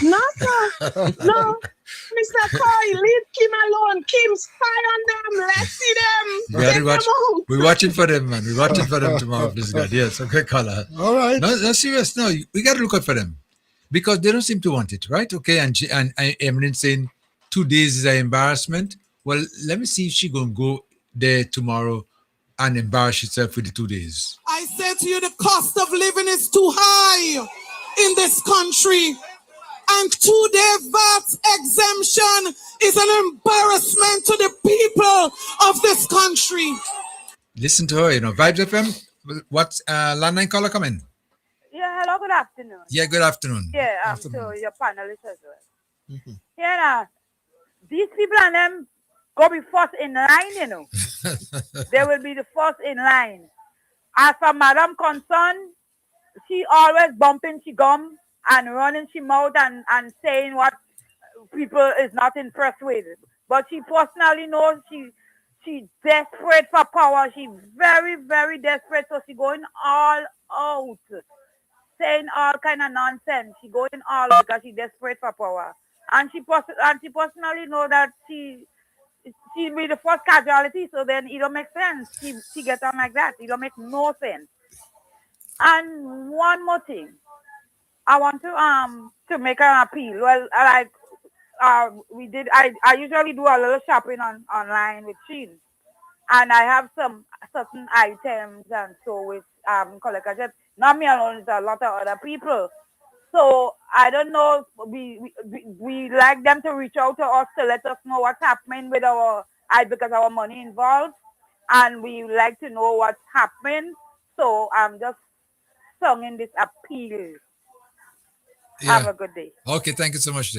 No, sir. No. Mr. Coy, leave Kim alone. Kim, spy on them. Let's see them. Get them out. We're watching for them, man. We're watching for them tomorrow, please God. Yes, okay, caller. All right. No, serious. No, we got to look out for them because they don't seem to want it, right? Okay, and Evelyn saying 2 days is an embarrassment. Well, let me see if she going to go there tomorrow and embarrass yourself with the 2 days. I say to you, the cost of living is too high in this country. And 2-day VAT exemption is an embarrassment to the people of this country. Listen to her, you know. Vibes FM, what's landline caller coming? Yeah, hello, good afternoon. Yeah, good afternoon. Yeah, to your panelists as well. Yeah, these people and them go be first in line, you know. They will be the first in line. As for Madam concerned, she always bumping she gum and running she mouth and saying what people is not impressed with. But she personally knows she desperate for power. She very, very desperate. So she going all out, saying all kind of nonsense. She going all out because she desperate for power. And she personally know that she be the first casualty, so then it don't make sense. She get on like that. It don't make no sense. And one more thing, I want to make an appeal. Well, like we did. I usually do a little shopping online with Shein, and I have some certain items and so with collectors. Not me alone, it's a lot of other people. So I don't know. We like them to reach out to us to let us know what's happening with because our money involved, and we like to know what's happening. So I'm just singing this appeal. Yeah. Have a good day. Okay, thank you so much.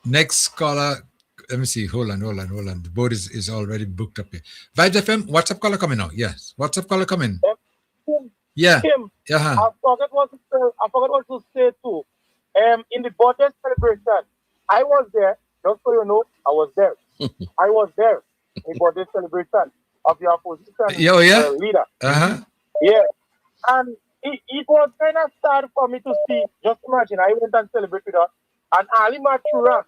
Next caller. Let me see. Hold on. The board is already booked up here. Vibes FM, WhatsApp caller coming now. Yes. WhatsApp caller coming. Yeah. Kim, Uh-huh. I forgot what to say too. In the birthday celebration, I was there. Just so you know, I was there. I was there in the birthday celebration of your opposition leader. Uh-huh. Yeah. And it was kind of sad for me to see. Just imagine, I went and celebrated her. And Ali Matura,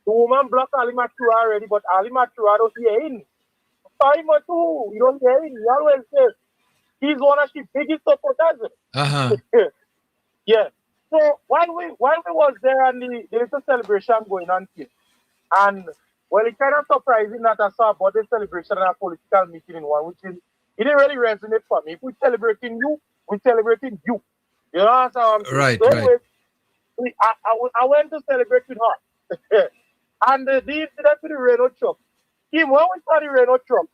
the woman blocked Ali Matura already, but Ali Matura don't hear him. Sorry, Matu, you don't hear him. He always says he's one of the biggest supporters. Uh-huh. Yeah. So while we was there and the little celebration going on here, and well, it's kind of surprising that I saw a birthday celebration and a political meeting in one, which is it didn't really resonate for me. If we're celebrating you, we're celebrating you. You know what I'm saying? Right, so right. anyway, I went to celebrate with her. And the incident with the Renault truck. Kim, when we saw the Renault truck,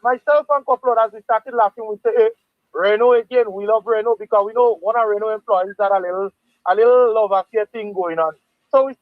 myself and couple others, we started laughing. We say, hey, Renault again, we love Renault because we know one of Renault employees had a little love affair thing going on. So we